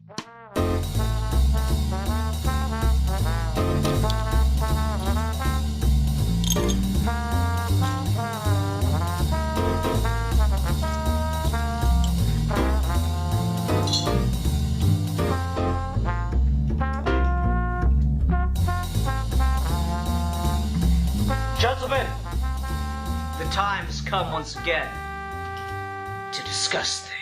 Gentlemen, the time has come once again to discuss things.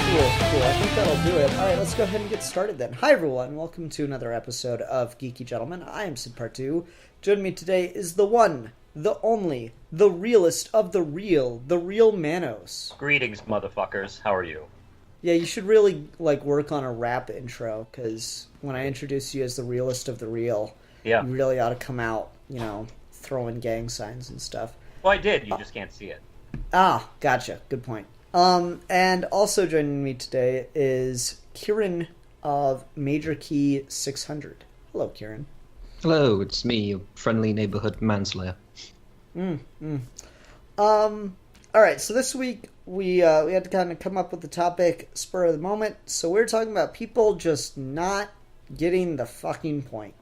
Cool. I think that'll do it. All right, let's go ahead and get started then. Hi, everyone. Welcome to another episode of Geeky Gentlemen. I am Sid Part 2. Joining me today is the one, the only, the realest of the real Manos. Greetings, motherfuckers. How are you? Yeah, you should really, work on a rap intro, because when I introduce you as the realest of the real, you really ought to come out, throwing gang signs and stuff. Well, I did. You just can't see it. Ah, gotcha. Good point. And also joining me today is Kieran of Major Key 600. Hello, Kieran. Hello, it's me, your friendly neighborhood manslayer. Alright, so this week we had to kind of come up with the topic spur of the moment. So we're talking about people just not getting the fucking point.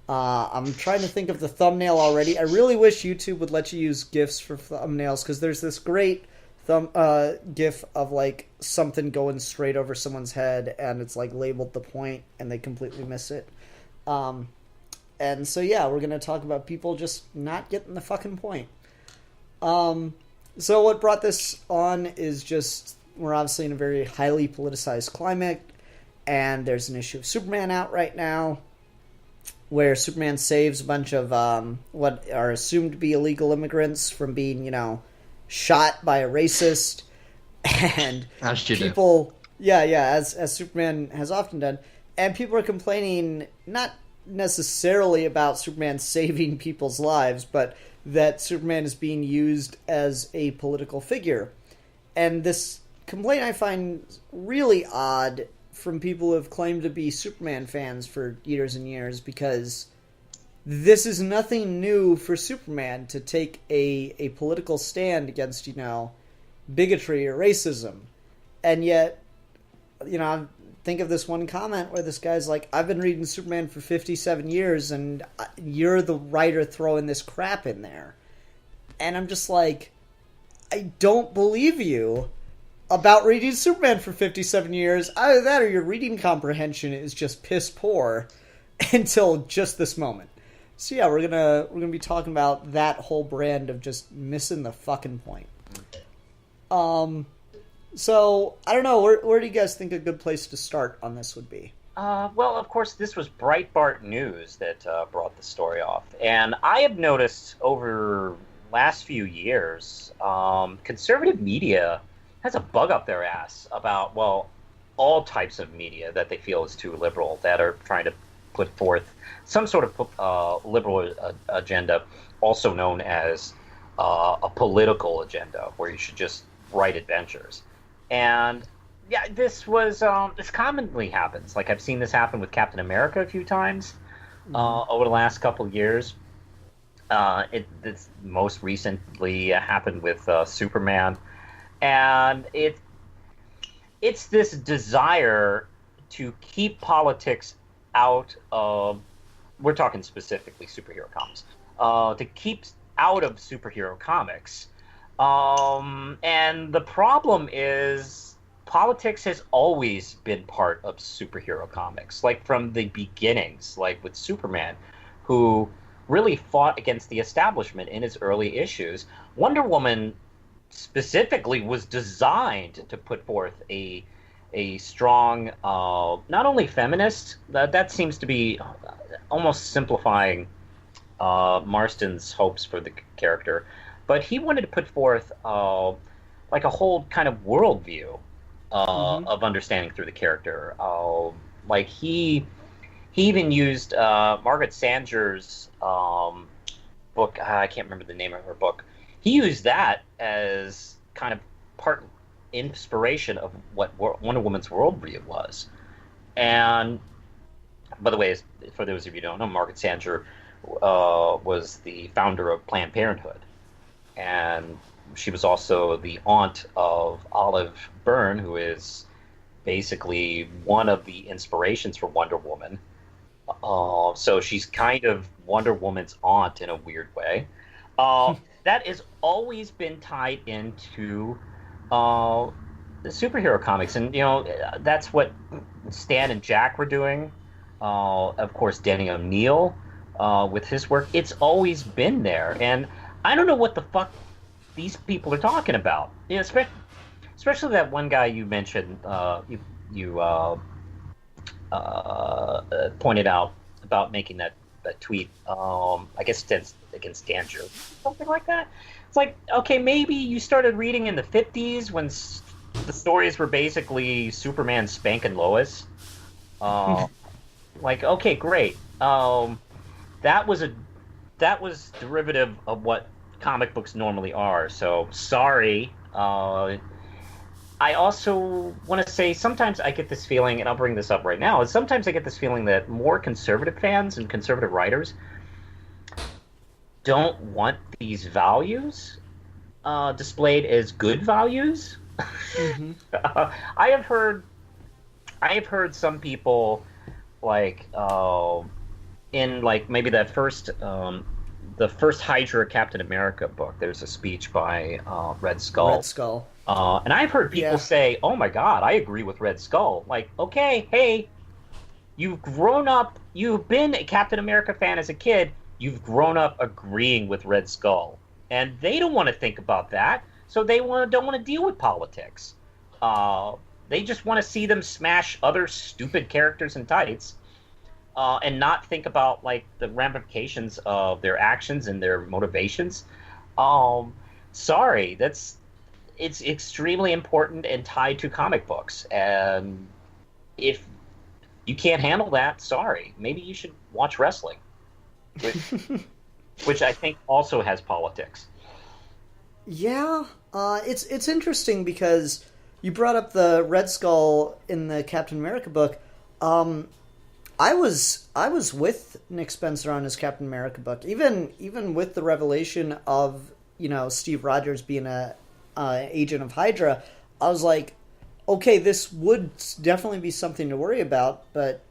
I'm trying to think of the thumbnail already. I really wish YouTube would let you use GIFs for thumbnails, because there's this great GIF of something going straight over someone's head, and it's labeled the point, and they completely miss it. And so yeah, we're gonna talk about people just not getting the fucking point. So what brought this on is just we're obviously in a very highly politicized climate, and there's an issue of Superman out right now, where Superman saves a bunch of what are assumed to be illegal immigrants from being, shot by a racist, and people, as Superman has often done, and people are complaining not necessarily about Superman saving people's lives, but that Superman is being used as a political figure. And this complaint I find really odd from people who have claimed to be Superman fans for years and years, because this is nothing new for Superman to take a political stand against, bigotry or racism. And yet, think of this one comment where this guy's like, I've been reading Superman for 57 years, and you're the writer throwing this crap in there. And I'm just like, I don't believe you about reading Superman for 57 years. Either that or your reading comprehension is just piss poor until just this moment. So yeah, we're gonna be talking about that whole brand of just missing the fucking point. So I don't know, where do you guys think a good place to start on this would be? Well, of course, this was Breitbart News that brought the story off, and I have noticed over last few years, conservative media has a bug up their ass about all types of media that they feel is too liberal, that are trying to put forth some sort of liberal agenda, also known as a political agenda, where you should just write adventures. And yeah, this commonly happens. I've seen this happen with Captain America a few times over the last couple of years. This most recently happened with Superman, and it's this desire to keep politics out of, we're talking specifically superhero comics, to keep out of superhero comics. And the problem is politics has always been part of superhero comics, from the beginnings, with Superman, who really fought against the establishment in his early issues. Wonder Woman specifically was designed to put forth a strong, not only feminist, that seems to be almost simplifying Marston's hopes for the character, but he wanted to put forth a whole kind of worldview of understanding through the character. He he even used Margaret Sanger's book. I can't remember the name of her book. He used that as kind of part inspiration of what Wonder Woman's worldview was. And by the way, for those of you who don't know, Margaret Sanger was the founder of Planned Parenthood, and she was also the aunt of Olive Byrne, who is basically one of the inspirations for Wonder Woman. So she's kind of Wonder Woman's aunt in a weird way. That has always been tied into the superhero comics, and that's what Stan and Jack were doing. Of course, Denny O'Neil with his work. It's always been there, and I don't know what the fuck these people are talking about. Especially that one guy you mentioned. You pointed out about making that tweet. I guess it's against Danger, something like that. It's like, okay, maybe you started reading in the 50s when the stories were basically Superman spanking Lois. Like, okay, great. That was derivative of what comic books normally are. So sorry. I also want to say sometimes I get this feeling, and I'll bring this up right now, is sometimes I get this feeling that more conservative fans and conservative writers don't want these values displayed as good values. Mm-hmm. I have heard some people like in like maybe the first Hydra Captain America book. There's a speech by Red Skull. And I've heard people say, "Oh my God, I agree with Red Skull." Like, okay, hey, you've grown up. You've been a Captain America fan as a kid. You've grown up agreeing with Red Skull, and they don't want to think about that. So they don't want to deal with politics. They just want to see them smash other stupid characters in tights, and not think about like the ramifications of their actions and their motivations. Sorry, it's extremely important and tied to comic books. And if you can't handle that, sorry, maybe you should watch wrestling, which I think also has politics. Yeah, it's interesting because you brought up the Red Skull in the Captain America book. I was with Nick Spencer on his Captain America book, even with the revelation of Steve Rogers being a agent of Hydra. I was like, okay, this would definitely be something to worry about, but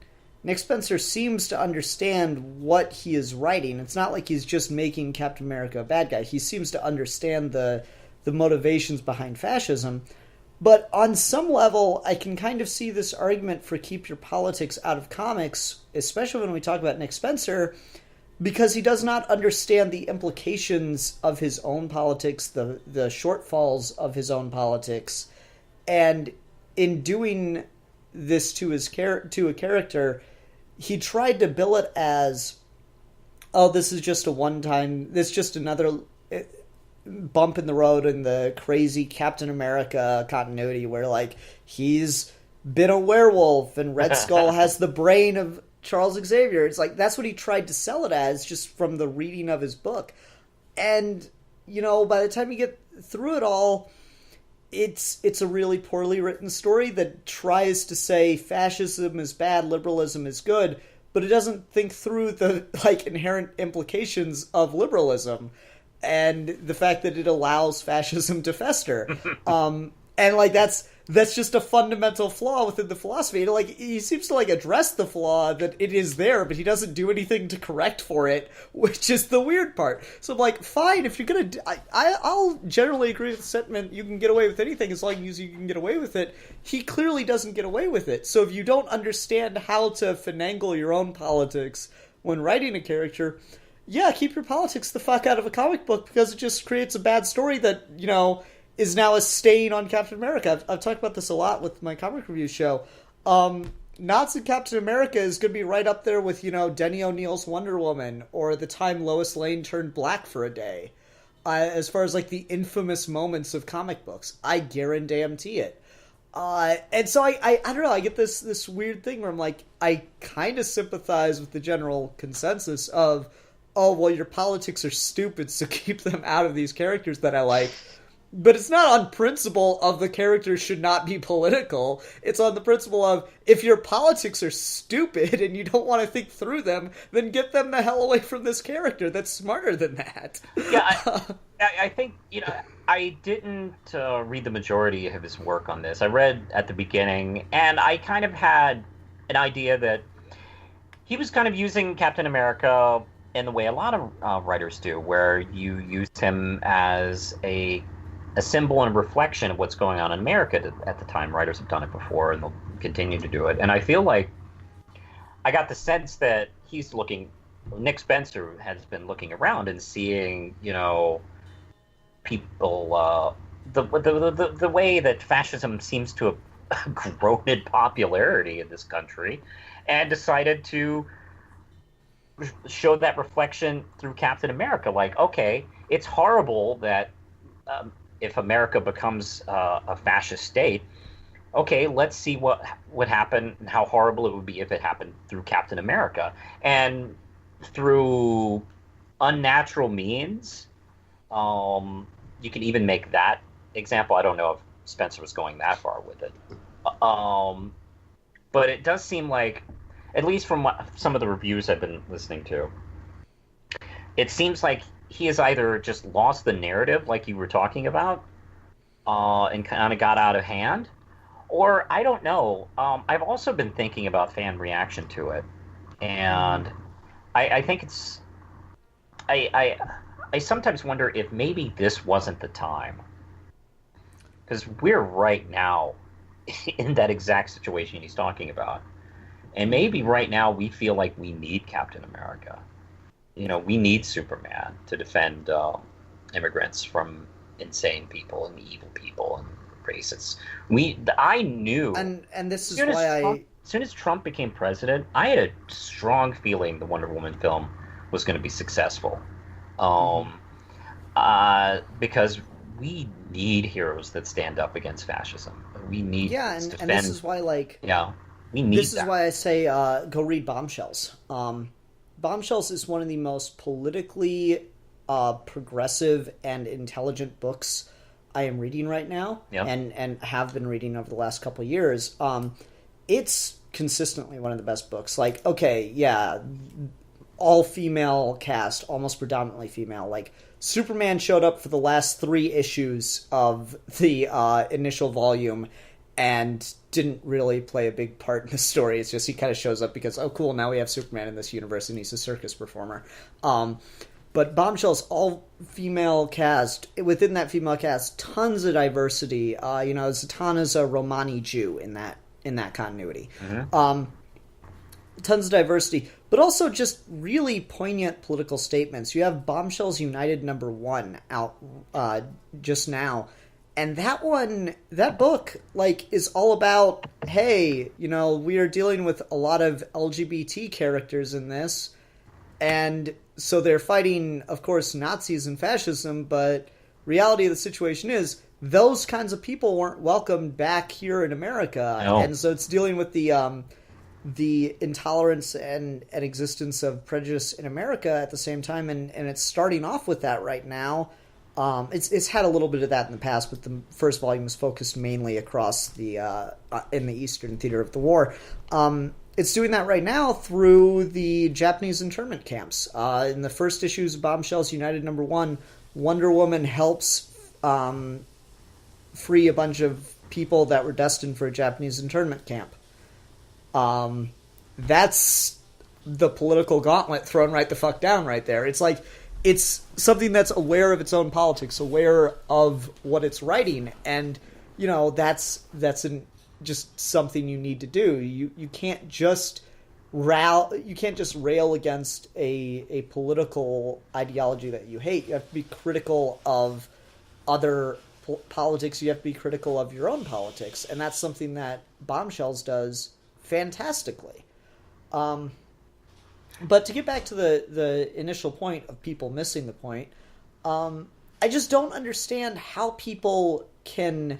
Nick Spencer seems to understand what he is writing. It's not like he's just making Captain America a bad guy. He seems to understand the motivations behind fascism. But on some level, I can kind of see this argument for keep your politics out of comics, especially when we talk about Nick Spencer, because he does not understand the implications of his own politics, the shortfalls of his own politics, and in doing this to a character, he tried to bill it as, oh, this is just a one-time, this is just another bump in the road in the crazy Captain America continuity where, like, he's been a werewolf and Red Skull has the brain of Charles Xavier. It's like, that's what he tried to sell it as just from the reading of his book. And, by the time you get through it all, it's a really poorly written story that tries to say fascism is bad, liberalism is good, but it doesn't think through the inherent implications of liberalism and the fact that it allows fascism to fester. And that's just a fundamental flaw within the philosophy. He seems to address the flaw that it is there, but he doesn't do anything to correct for it, which is the weird part. So I'm like, fine, if you're gonna, I'll generally agree with the sentiment. You can get away with anything as long as you can get away with it. He clearly doesn't get away with it. So if you don't understand how to finagle your own politics when writing a character, yeah, keep your politics the fuck out of a comic book, because it just creates a bad story that is now a stain on Captain America. I've talked about this a lot with my comic review show. Nazi Captain America is going to be right up there with, Denny O'Neil's Wonder Woman, or the time Lois Lane turned black for a day. As far as, the infamous moments of comic books. I guarantee it. And so I don't know, I get this weird thing where I'm like, I kind of sympathize with the general consensus of, oh, well, your politics are stupid, so keep them out of these characters that I like. But it's not on principle of the characters should not be political. It's on the principle of, if your politics are stupid and you don't want to think through them, then get them the hell away from this character that's smarter than that. Yeah, I think, I didn't read the majority of his work on this. I read at the beginning, and I kind of had an idea that he was kind of using Captain America in the way a lot of writers do, where you use him as a symbol and a reflection of what's going on in America at the time. Writers have done it before, and they'll continue to do it. And I feel like I got the sense that Nick Spencer has been looking around and seeing, people, the way that fascism seems to have grown in popularity in this country, and decided to show that reflection through Captain America. Like, okay, it's horrible that if America becomes a fascist state, okay, let's see what would happen and how horrible it would be if it happened through Captain America. And through unnatural means, you can even make that example. I don't know if Spencer was going that far with it. But it does seem like, at least from some of the reviews I've been listening to, it seems like he has either just lost the narrative, like you were talking about, and kind of got out of hand, or I don't know. I've also been thinking about fan reaction to it, and I think it's... I sometimes wonder if maybe this wasn't the time, because we're right now in that exact situation he's talking about, and maybe right now we feel like we need Captain America. We need Superman to defend immigrants from insane people and evil people and racists. I knew, and this is why as soon as Trump became president, I had a strong feeling the Wonder Woman film was going to be successful, because we need heroes that stand up against fascism. We need and this is why we need. This is why I say go read Bombshells. Bombshells is one of the most politically progressive and intelligent books I am reading right now, and have been reading over the last couple of years. It's consistently one of the best books. Like, okay, yeah, all female cast, almost predominantly female. Like, Superman showed up for the last 3 issues of the initial volume and didn't really play a big part in the story. It's just he kind of shows up because, oh, cool, now we have Superman in this universe and he's a circus performer. But Bombshells, all female cast. Within that female cast, tons of diversity. Zatanna's a Romani Jew in that continuity. Mm-hmm. Tons of diversity, but also just really poignant political statements. You have Bombshells United #1 out just now. And that book, is all about, hey, we are dealing with a lot of LGBT characters in this, and so they're fighting, of course, Nazis and fascism, but reality of the situation is those kinds of people weren't welcomed back here in America, no. And so it's dealing with the intolerance and existence of prejudice in America at the same time, and it's starting off with that right now. It's had a little bit of that in the past, but the first volume is focused mainly across the in the Eastern Theater of the War. It's doing that right now through the Japanese internment camps. In the first issues of Bombshells United #1, Wonder Woman helps free a bunch of people that were destined for a Japanese internment camp. That's the political gauntlet thrown right the fuck down right there. It's like, it's something that's aware of its own politics, aware of what it's writing, and that's just something you need to do. You can't just rail against a political ideology that you hate. You have to be critical of other politics. You have to be critical of your own politics, and that's something that Bombshells does fantastically. But to get back to the initial point of people missing the point, I just don't understand how people can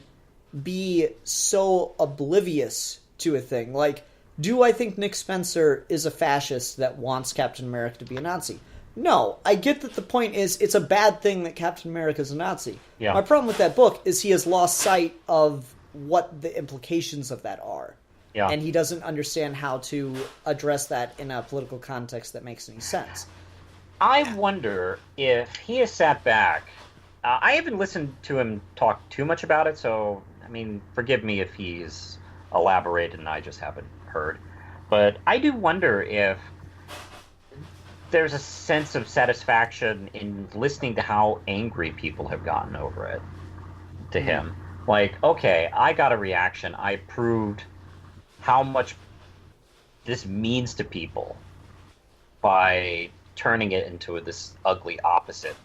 be so oblivious to a thing. Like, do I think Nick Spencer is a fascist that wants Captain America to be a Nazi? No. I get that the point is it's a bad thing that Captain America is a Nazi. Yeah. My problem with that book is he has lost sight of what the implications of that are. Yeah. And he doesn't understand how to address that in a political context that makes any sense. I wonder if he has sat back. I haven't listened to him talk too much about it, so, I mean, forgive me if he's elaborated and I just haven't heard. But I do wonder if there's a sense of satisfaction in listening to how angry people have gotten over it to him. Like, okay, I got a reaction. I proved how much this means to people by turning it into this ugly opposite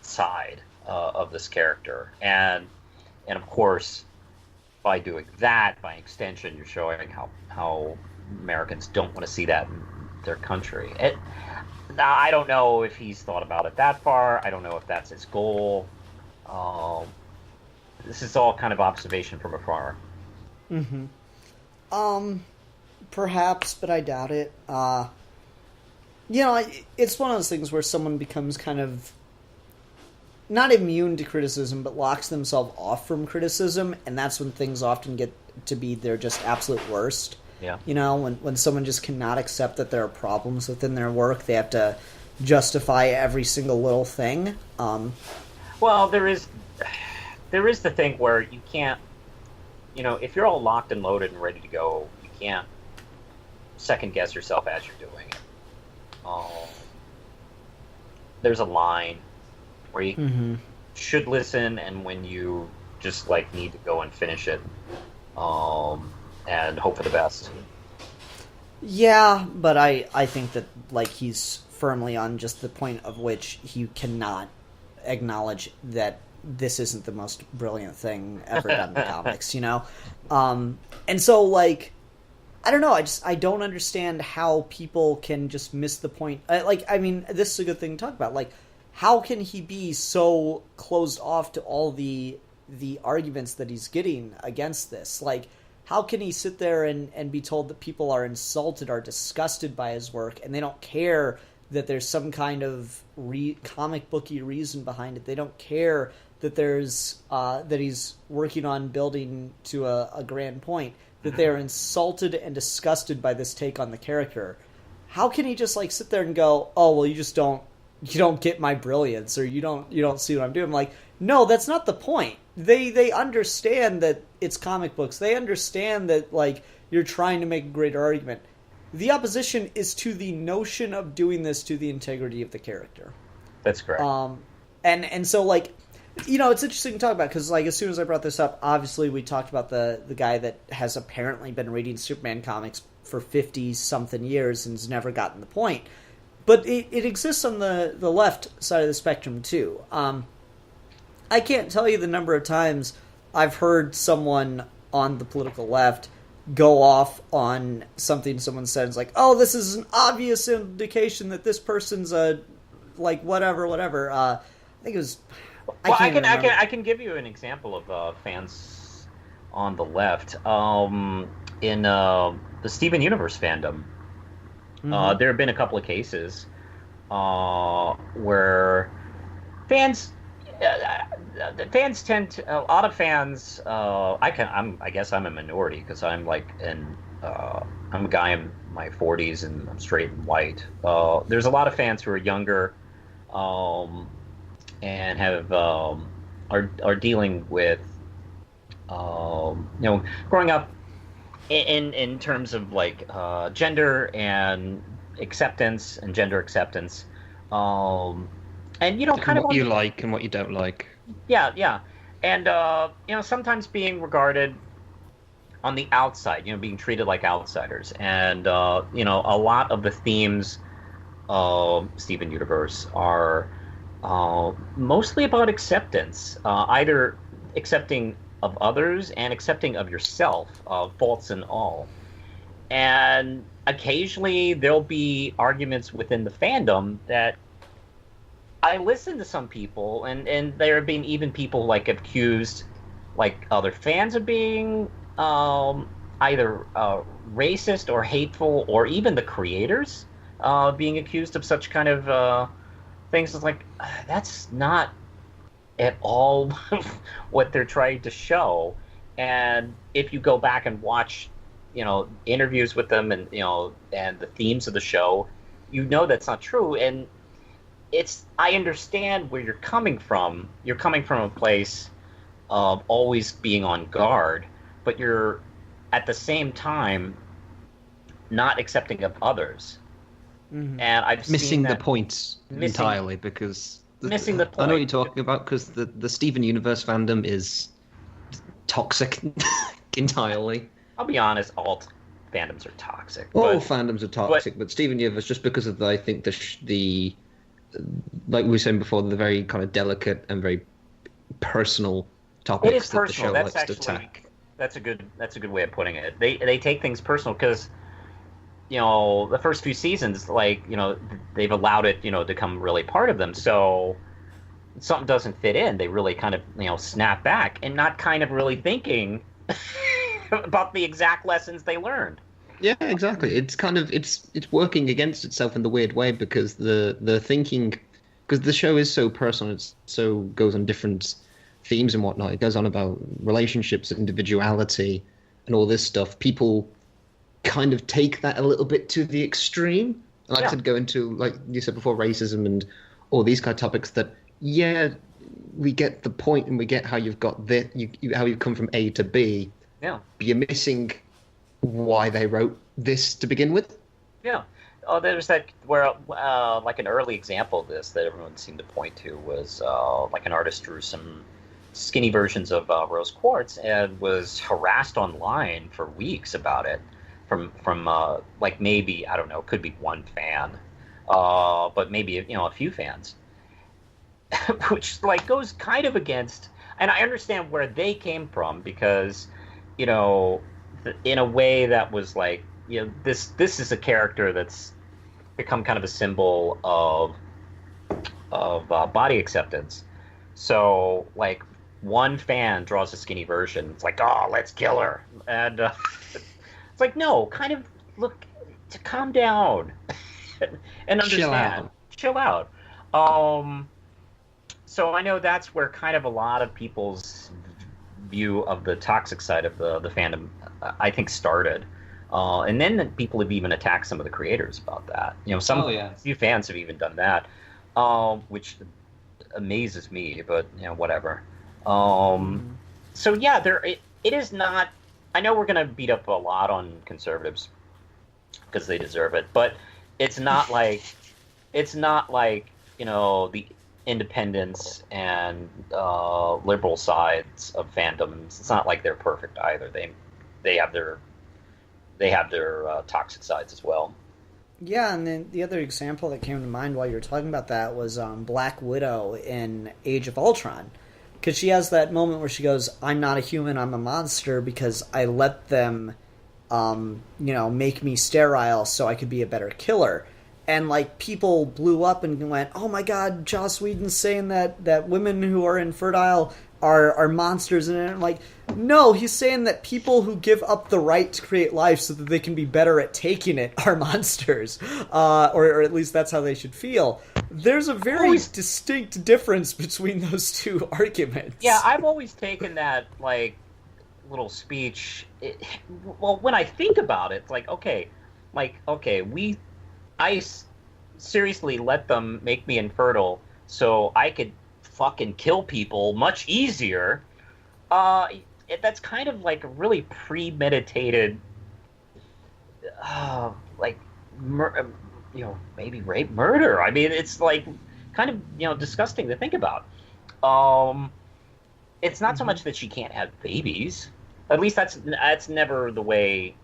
side of this character. And of course, by doing that, by extension, you're showing how Americans don't want to see that in their country. I don't know if he's thought about it that far. I don't know if that's his goal. This is all kind of observation from afar. Mm-hmm. Perhaps, but I doubt it. It's one of those things where someone becomes kind of not immune to criticism, but locks themselves off from criticism, and that's when things often get to be their just absolute worst. Yeah. You know, when someone just cannot accept that there are problems within their work, they have to justify every single little thing. Well, there is the thing where you can't, if you're all locked and loaded and ready to go, you can't second guess yourself as you're doing it. There's a line where you should listen, and when you just need to go and finish it, and hope for the best. Yeah, but I think that he's firmly on just the point of which he cannot acknowledge that this isn't the most brilliant thing ever done in the comics, and so I don't know. I don't understand how people can just miss the point. This is a good thing to talk about. How can he be so closed off to all the arguments that he's getting against this? How can he sit there and be told that people are insulted, are disgusted by his work, and they don't care that there's some kind of comic booky reason behind it? They don't care that there's that he's working on building to a grand point. That they are insulted and disgusted by this take on the character. How can he just sit there and go, "Oh, well, you don't get my brilliance, or you don't see what I'm doing"? I'm like, no, that's not the point. They understand that it's comic books. They understand that you're trying to make a greater argument. The opposition is to the notion of doing this to the integrity of the character. That's correct. And so it's interesting to talk about because as soon as I brought this up, obviously we talked about the guy that has apparently been reading Superman comics for 50-something years and has never gotten the point. But it exists on the left side of the spectrum too. I can't tell you the number of times I've heard someone on the political left go off on something someone said. It's like, oh, this is an obvious indication that this person's a whatever. I think it was. I can give you an example of fans on the left in the Steven Universe fandom. There have been a couple of cases where fans tend to, a lot of fans. I guess I'm a minority because I'm I'm a guy in my 40s and I'm straight and white. There's a lot of fans who are younger. And have are dealing with growing up in terms of gender and acceptance and gender acceptance, and kind of what you like and what you don't like. Yeah, and sometimes being regarded on the outside, being treated like outsiders, and a lot of the themes of Steven Universe are mostly about acceptance, either accepting of others and accepting of yourself, faults and all. And occasionally there'll be arguments within the fandom that I listen to some people, and there have been even people accused like other fans are being either racist or hateful, or even the creators being accused of such kind of things. It's like that's not at all what they're trying to show. And if you go back and watch, interviews with them, and and the themes of the show, that's not true. And I understand where you're coming from. You're coming from a place of always being on guard, but you're at the same time not accepting of others. Mm-hmm. And I've missing seen the that, points entirely, because missing the point. I know what you're talking about, because the Steven Universe fandom is toxic entirely. I'll be honest, all fandoms are toxic. All fandoms are toxic, but Steven Universe, just because of I think the like we were saying before, the very kind of delicate and very personal topics it is that personal. the show That's likes actually to attack. that's a good way of putting it. They take things personal because the first few seasons, they've allowed it to become really part of them. So something doesn't fit in, they really kind of snap back, and not kind of really thinking about the exact lessons they learned. Yeah, exactly. It's kind of it's working against itself in the weird way, because the thinking, because the show is so personal, it so goes on different themes and whatnot. It goes on about relationships, individuality, and all this stuff. People kind of take that a little bit to the extreme. Like I said, go into, like you said before, racism and all these kind of topics that, yeah, we get the point and we get how you've got this, how you've come from A to B. Yeah. But you're missing why they wrote this to begin with. Yeah. Oh, there's that where, like an early example of this that everyone seemed to point to was like an artist drew some skinny versions of Rose Quartz and was harassed online for weeks about it from like maybe, I don't know, could be one fan, but maybe a few fans, which goes kind of against. And I understand where they came from, because in a way that was like, this is a character that's become kind of a symbol of body acceptance. So one fan draws a skinny version, it's like, oh, let's kill her, and it's like, no, kind of look to calm down and understand, chill out. So I know that's where kind of a lot of people's view of the toxic side of the fandom, I think, started. And then people have even attacked some of the creators about that. Few fans have even done that, which amazes me, but whatever. So yeah, it is not. I know we're going to beat up a lot on conservatives because they deserve it, but it's not like the independents and liberal sides of fandoms. It's not like they're perfect either. They have their toxic sides as well. Yeah, and then the other example that came to mind while you were talking about that was Black Widow in Age of Ultron. Because she has that moment where she goes, I'm not a human, I'm a monster, because I let them, make me sterile so I could be a better killer. And, people blew up and went, oh my god, Joss Whedon's saying that women who are infertile are monsters. And I'm like, no, he's saying that people who give up the right to create life so that they can be better at taking it are monsters. Or at least that's how they should feel. There's a very distinct difference between those two arguments. Yeah, I've always taken that, little speech. When I think about it, it's like, okay, I seriously let them make me infertile so I could fucking kill people much easier. That's kind of like a really premeditated, maybe rape, murder. I mean, it's kind of disgusting to think about. It's not so much that she can't have babies. At least that's never the way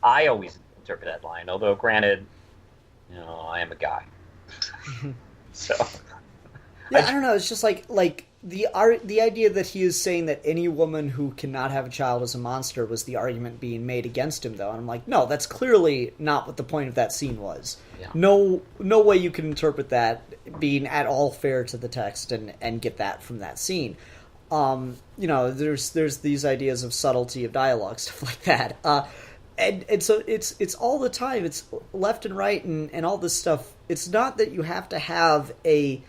I always interpret that line. Although, granted, I am a guy, so. Yeah, I don't know. It's just like the idea that he is saying that any woman who cannot have a child is a monster was the argument being made against him, though. And I'm like, no, that's clearly not what the point of that scene was. Yeah. No way you can interpret that being at all fair to the text and get that from that scene. There's these ideas of subtlety of dialogue, stuff like that. And so it's all the time. It's left and right and all this stuff. It's not that you have to have a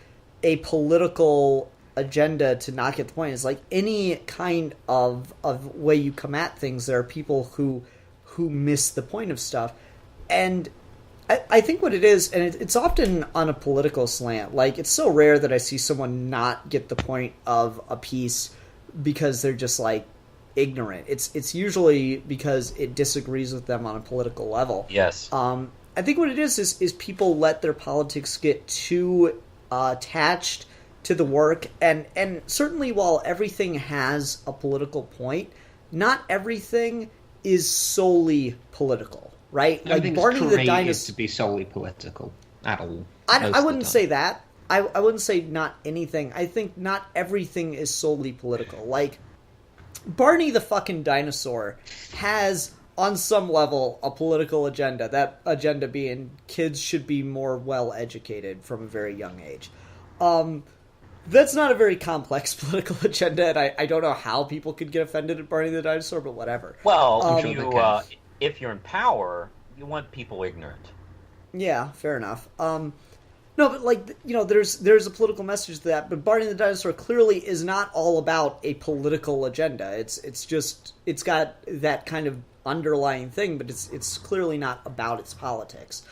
political agenda to not get the point. It's like any kind of way you come at things, there are people who miss the point of stuff. And I think what it is, and it's often on a political slant, like it's so rare that I see someone not get the point of a piece because they're just like ignorant. It's usually because it disagrees with them on a political level. Yes. I think what it is people let their politics get too attached to the work, and certainly while everything has a political point, not everything is solely political, right? Like Barney the Dinosaur to be solely political at all. I wouldn't say that. I wouldn't say not anything. I think not everything is solely political. Like Barney the fucking dinosaur has, on some level, a political agenda. That agenda being kids should be more well educated from a very young age. That's not a very complex political agenda, and I don't know how people could get offended at Barney the dinosaur, but whatever. Well, if you're in power, you want people ignorant. Yeah, fair enough. No, but like, there's a political message to that, but Barney the dinosaur clearly is not all about a political agenda. It's got that kind of underlying thing, but it's clearly not about its politics.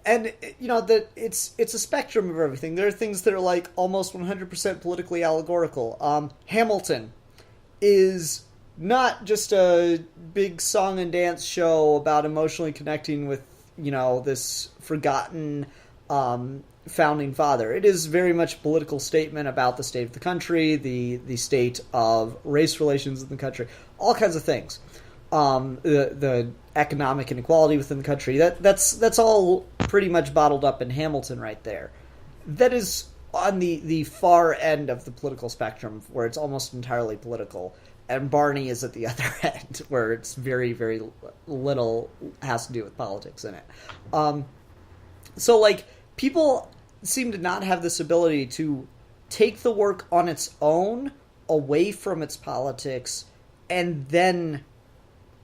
And that it's a spectrum of everything. There are things that are like almost 100% politically allegorical. Hamilton is not just a big song and dance show about emotionally connecting with this forgotten founding father. It is very much a political statement about the state of the country, the state of race relations in the country, all kinds of things. The economic inequality within the country. That's all pretty much bottled up in Hamilton right there. That is on the far end of the political spectrum, where it's almost entirely political, and Barney is at the other end, where it's very, very little has to do with politics in it. So, like, people seem to not have this ability to take the work on its own, away from its politics, and then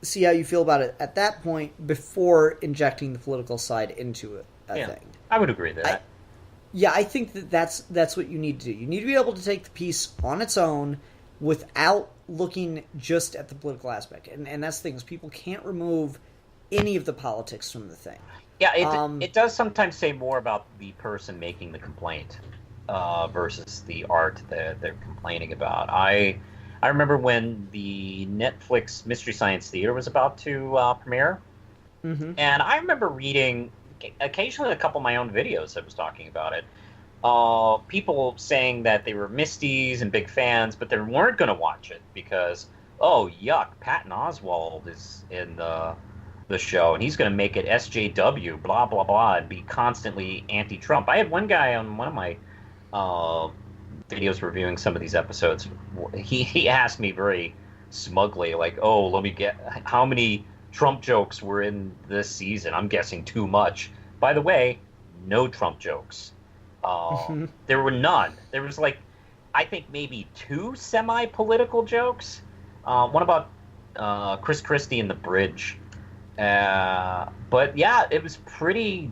see how you feel about it at that point before injecting the political side into a thing. I would agree with that. I think that's what you need to do. You need to be able to take the piece on its own without looking just at the political aspect. And that's the thing, is people can't remove any of the politics from the thing. Yeah, it does sometimes say more about the person making the complaint versus the art that they're complaining about. I remember when the Netflix Mystery Science Theater was about to premiere, and I remember reading occasionally a couple of my own videos that was talking about it. People saying that they were Misties and big fans, but they weren't going to watch it because, oh, yuck, Patton Oswalt is in the show, and he's going to make it SJW, blah, blah, blah, and be constantly anti-Trump. I had one guy on one of my videos reviewing some of these episodes. He asked me very smugly, like, oh, let me get how many Trump jokes were in this season. I'm guessing too much. By the way, no Trump jokes. There were none. There was like, I think maybe 2 semi-political jokes. One about Chris Christie and the bridge. But yeah, it was pretty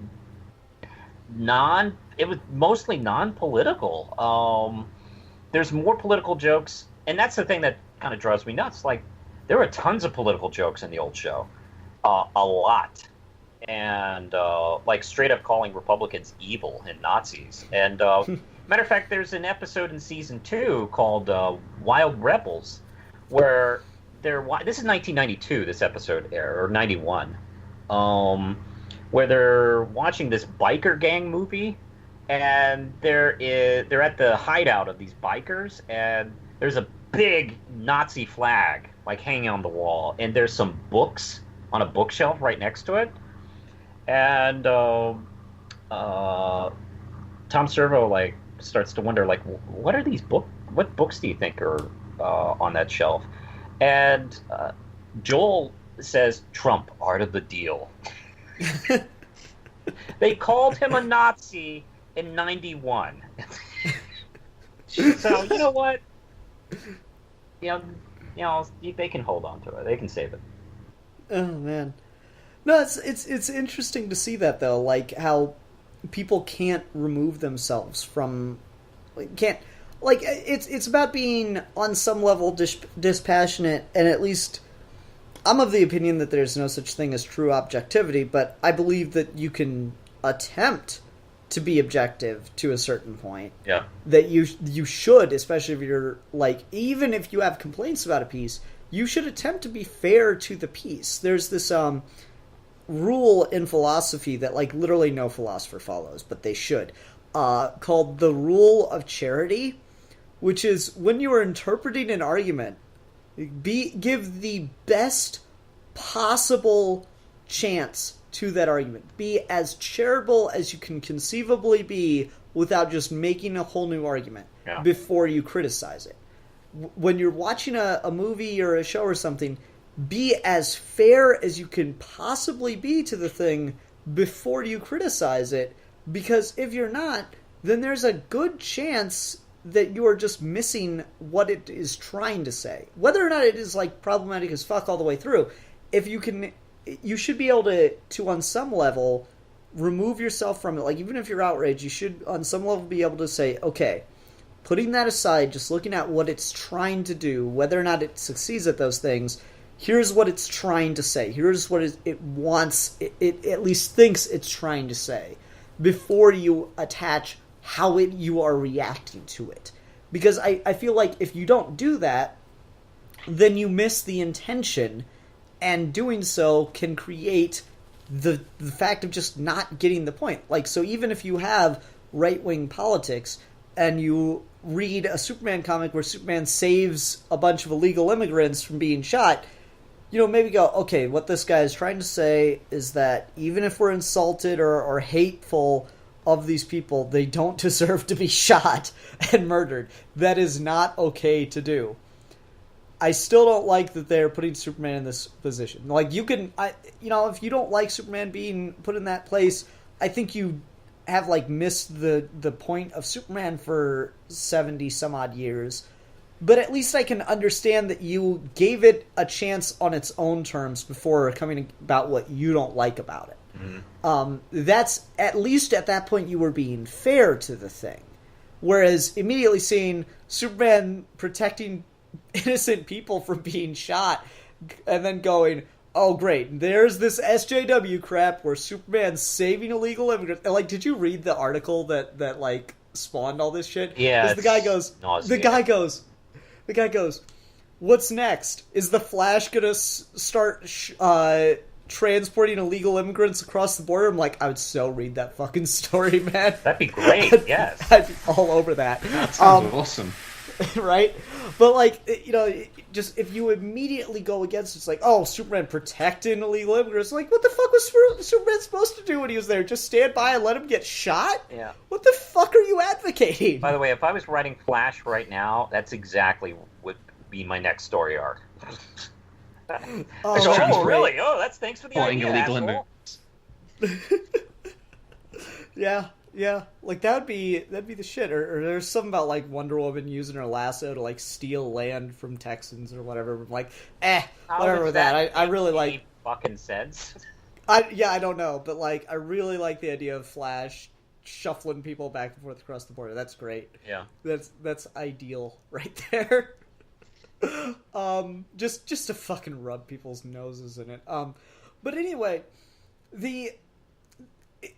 it was mostly non-political. There's more political jokes, and that's the thing that kind of drives me nuts. Like, there were tons of political jokes in the old show. A lot. And, like, straight up calling Republicans evil and Nazis. And, matter of fact, there's an episode in season 2 called Wild Rebels, where this is 1992, this episode aired, or 91, where they're watching this biker gang movie, and they're at the hideout of these bikers, and there's a big Nazi flag like hanging on the wall, and there's some books on a bookshelf right next to it, and Tom Servo like starts to wonder, like, what are these what books do you think are on that shelf? And Joel says, Trump, art of the deal. They called him a Nazi in 91. So, you know what? you know, they can hold on to it. They can save it. Oh man, no, it's interesting to see that though, like how people can't remove themselves from, can't, like it's about being on some level dispassionate, and at least I'm of the opinion that there's no such thing as true objectivity, but I believe that you can attempt to be objective to a certain point. Yeah. That you should, especially if you're like, even if you have complaints about a piece, you should attempt to be fair to the piece. There's this rule in philosophy that like literally no philosopher follows, but they should, called the rule of charity, which is when you are interpreting an argument, give the best possible chance to that argument. Be as charitable as you can conceivably be without just making a whole new argument before you criticize it. When you're watching a movie or a show or something, be as fair as you can possibly be to the thing before you criticize it, because if you're not, then there's a good chance that you are just missing what it is trying to say. Whether or not it is like problematic as fuck all the way through, if you can, you should be able to on some level remove yourself from it. Like even if you're outraged, you should on some level be able to say, okay, putting that aside, just looking at what it's trying to do, whether or not it succeeds at those things, here's what it's trying to say. Here's what it wants, it at least thinks it's trying to say, before you attach how you are reacting to it. Because I feel like if you don't do that, then you miss the intention, and doing so can create the fact of just not getting the point. Like, so even if you have right-wing politics, and you read a Superman comic where Superman saves a bunch of illegal immigrants from being shot, maybe go, okay, what this guy is trying to say is that even if we're insulted or hateful of these people, they don't deserve to be shot and murdered. That is not okay to do. I still don't like that they're putting Superman in this position. Like, you can, if you don't like Superman being put in that place, I think you have, like, missed the point of Superman for 70 some odd years. But at least I can understand that you gave it a chance on its own terms before coming about what you don't like about it. Mm-hmm. That's, at least at that point, you were being fair to the thing. Whereas immediately seeing Superman protecting innocent people from being shot and then going, oh great, there's this SJW crap where Superman's saving illegal immigrants. And, like, did you read the article that like spawned all this shit? Yeah. The guy goes, what's next? Is the Flash gonna start transporting illegal immigrants across the border? I'm like, I would so read that fucking story, man. That'd be great. Yes, I'd be all over that. That sounds awesome. Right? But, like, just if you immediately go against it, it's like, oh, Superman protecting illegal immigrants. Like, what the fuck was Superman supposed to do when he was there? Just stand by and let him get shot? Yeah. What the fuck are you advocating? By the way, if I was writing Flash right now, that's exactly what would be my next story arc. Oh, really? Oh, that's thanks for the idea, illegal immigrants. Yeah. Like, that'd be the shit. Or there's something about, like, Wonder Woman using her lasso to, like, steal land from Texans or whatever. I'm like, whatever with that. I really like fucking sense. I don't know, but, like, I really like the idea of Flash shuffling people back and forth across the border. That's great. Yeah. That's ideal right there. Just to fucking rub people's noses in it. But anyway,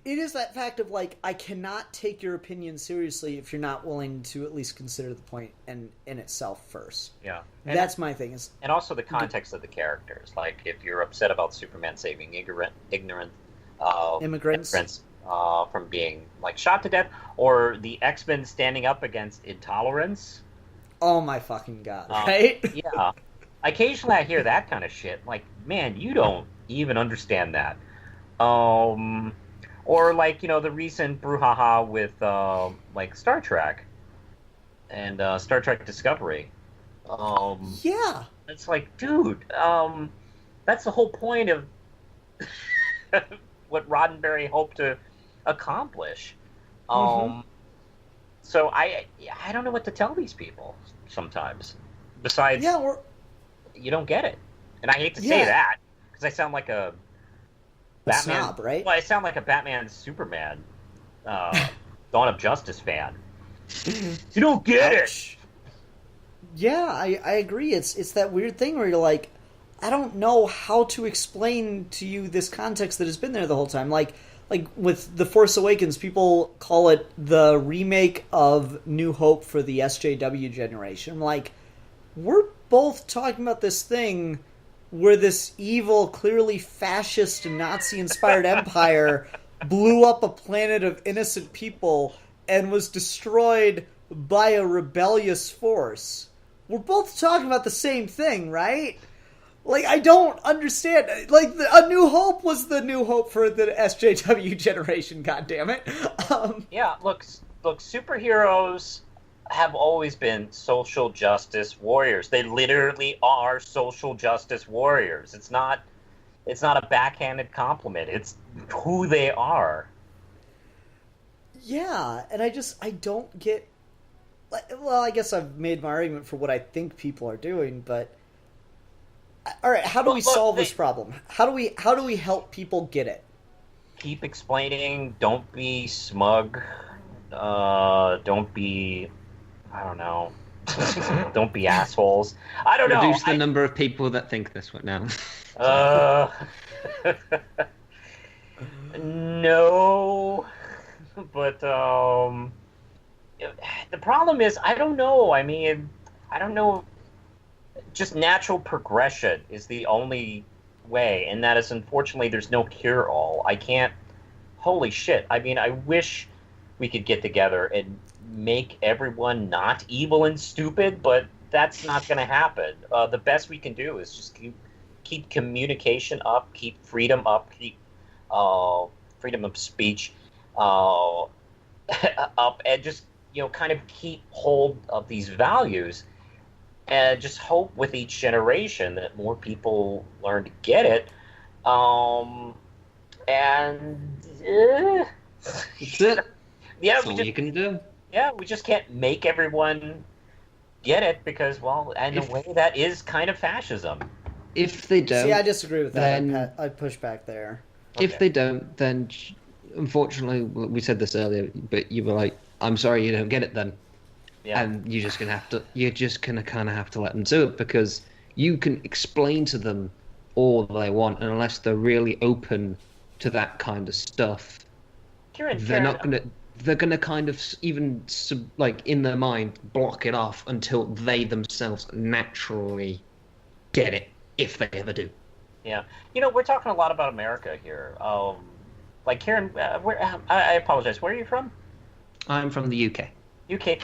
it is that fact of, like, I cannot take your opinion seriously if you're not willing to at least consider the point in itself first. Yeah. That's my thing. And also the context of the characters. Like, if you're upset about Superman saving ignorant immigrants from being, like, shot to death, or the X-Men standing up against intolerance. Oh my fucking god, right? Yeah. Occasionally I hear that kind of shit. Like, man, you don't even understand that. Or, like, the recent brouhaha with, like, Star Trek and Star Trek Discovery. Yeah. It's like, dude, that's the whole point of what Roddenberry hoped to accomplish. So I don't know what to tell these people. sometimes. Besides, Yeah, you don't get it. And I hate to say that, because I sound like a Batman. Snob, right? Well, I sound like a Batman Superman, Dawn of Justice fan. You don't get it. Yeah, I agree. It's that weird thing where you're like, I don't know how to explain to you this context that has been there the whole time. Like with The Force Awakens, people call it the remake of New Hope for the SJW generation. I'm like, we're both talking about this thing where this evil, clearly fascist, Nazi-inspired empire blew up a planet of innocent people and was destroyed by a rebellious force. We're both talking about the same thing, right? Like, I don't understand. Like, A New Hope was the New Hope for the SJW generation, goddammit. Yeah, look, superheroes have always been social justice warriors. They literally are social justice warriors. It's not a backhanded compliment. It's who they are. Yeah, and I don't get... Well, I guess I've made my argument for what I think people are doing, but... All right, how do we solve this problem? How do we help people get it? Keep explaining. Don't be smug. Don't be... I don't know. Don't be assholes. I don't know. Reduce the number of people that think this right now. No. But, the problem is, I don't know. I mean, I don't know. Just natural progression is the only way, and that is, unfortunately, there's no cure-all. I can't... Holy shit. I mean, I wish we could get together and make everyone not evil and stupid, but that's not going to happen. The best we can do is just keep communication up, keep freedom up, keep freedom of speech up, and just, kind of keep hold of these values, and just hope with each generation that more people learn to get it. That's it. Yeah, That's all you can do. Yeah, we just can't make everyone get it because, well, in a way, that is kind of fascism. If they don't... See, I disagree with that. then- I'd push back there. If they don't, then unfortunately, we said this earlier, but you were like, "I'm sorry, you don't get it." Then, Yeah. and you're just gonna kind of have to let them do it, because you can explain to them all they want, and unless they're really open to that kind of stuff, they're not gonna. They're gonna kind of even in their mind block it off until they themselves naturally get it, if they ever do. Yeah. We're talking a lot about America here. Like, Karen, I apologize. Where are you from? I'm from the UK. UK.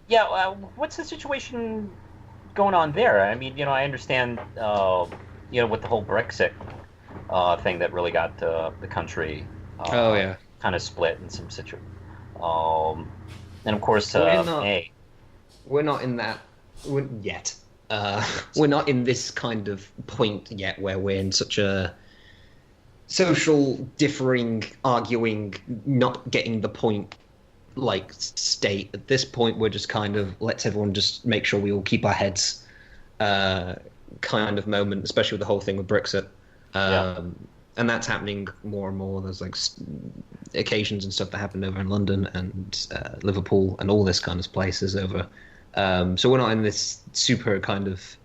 Yeah, what's the situation going on there? I mean, I understand, with the whole Brexit thing that really got the country kind of split in some situation. And of course, we're not in that yet. We're not in this kind of point yet where we're in such a social differing, arguing, not getting the point state. At this point, we're just kind of let's everyone just make sure we all keep our heads kind of moment, especially with the whole thing with Brexit. And that's happening more and more. There's occasions and stuff that happened over in London and Liverpool and all this kind of places over. So we're not in this super kind of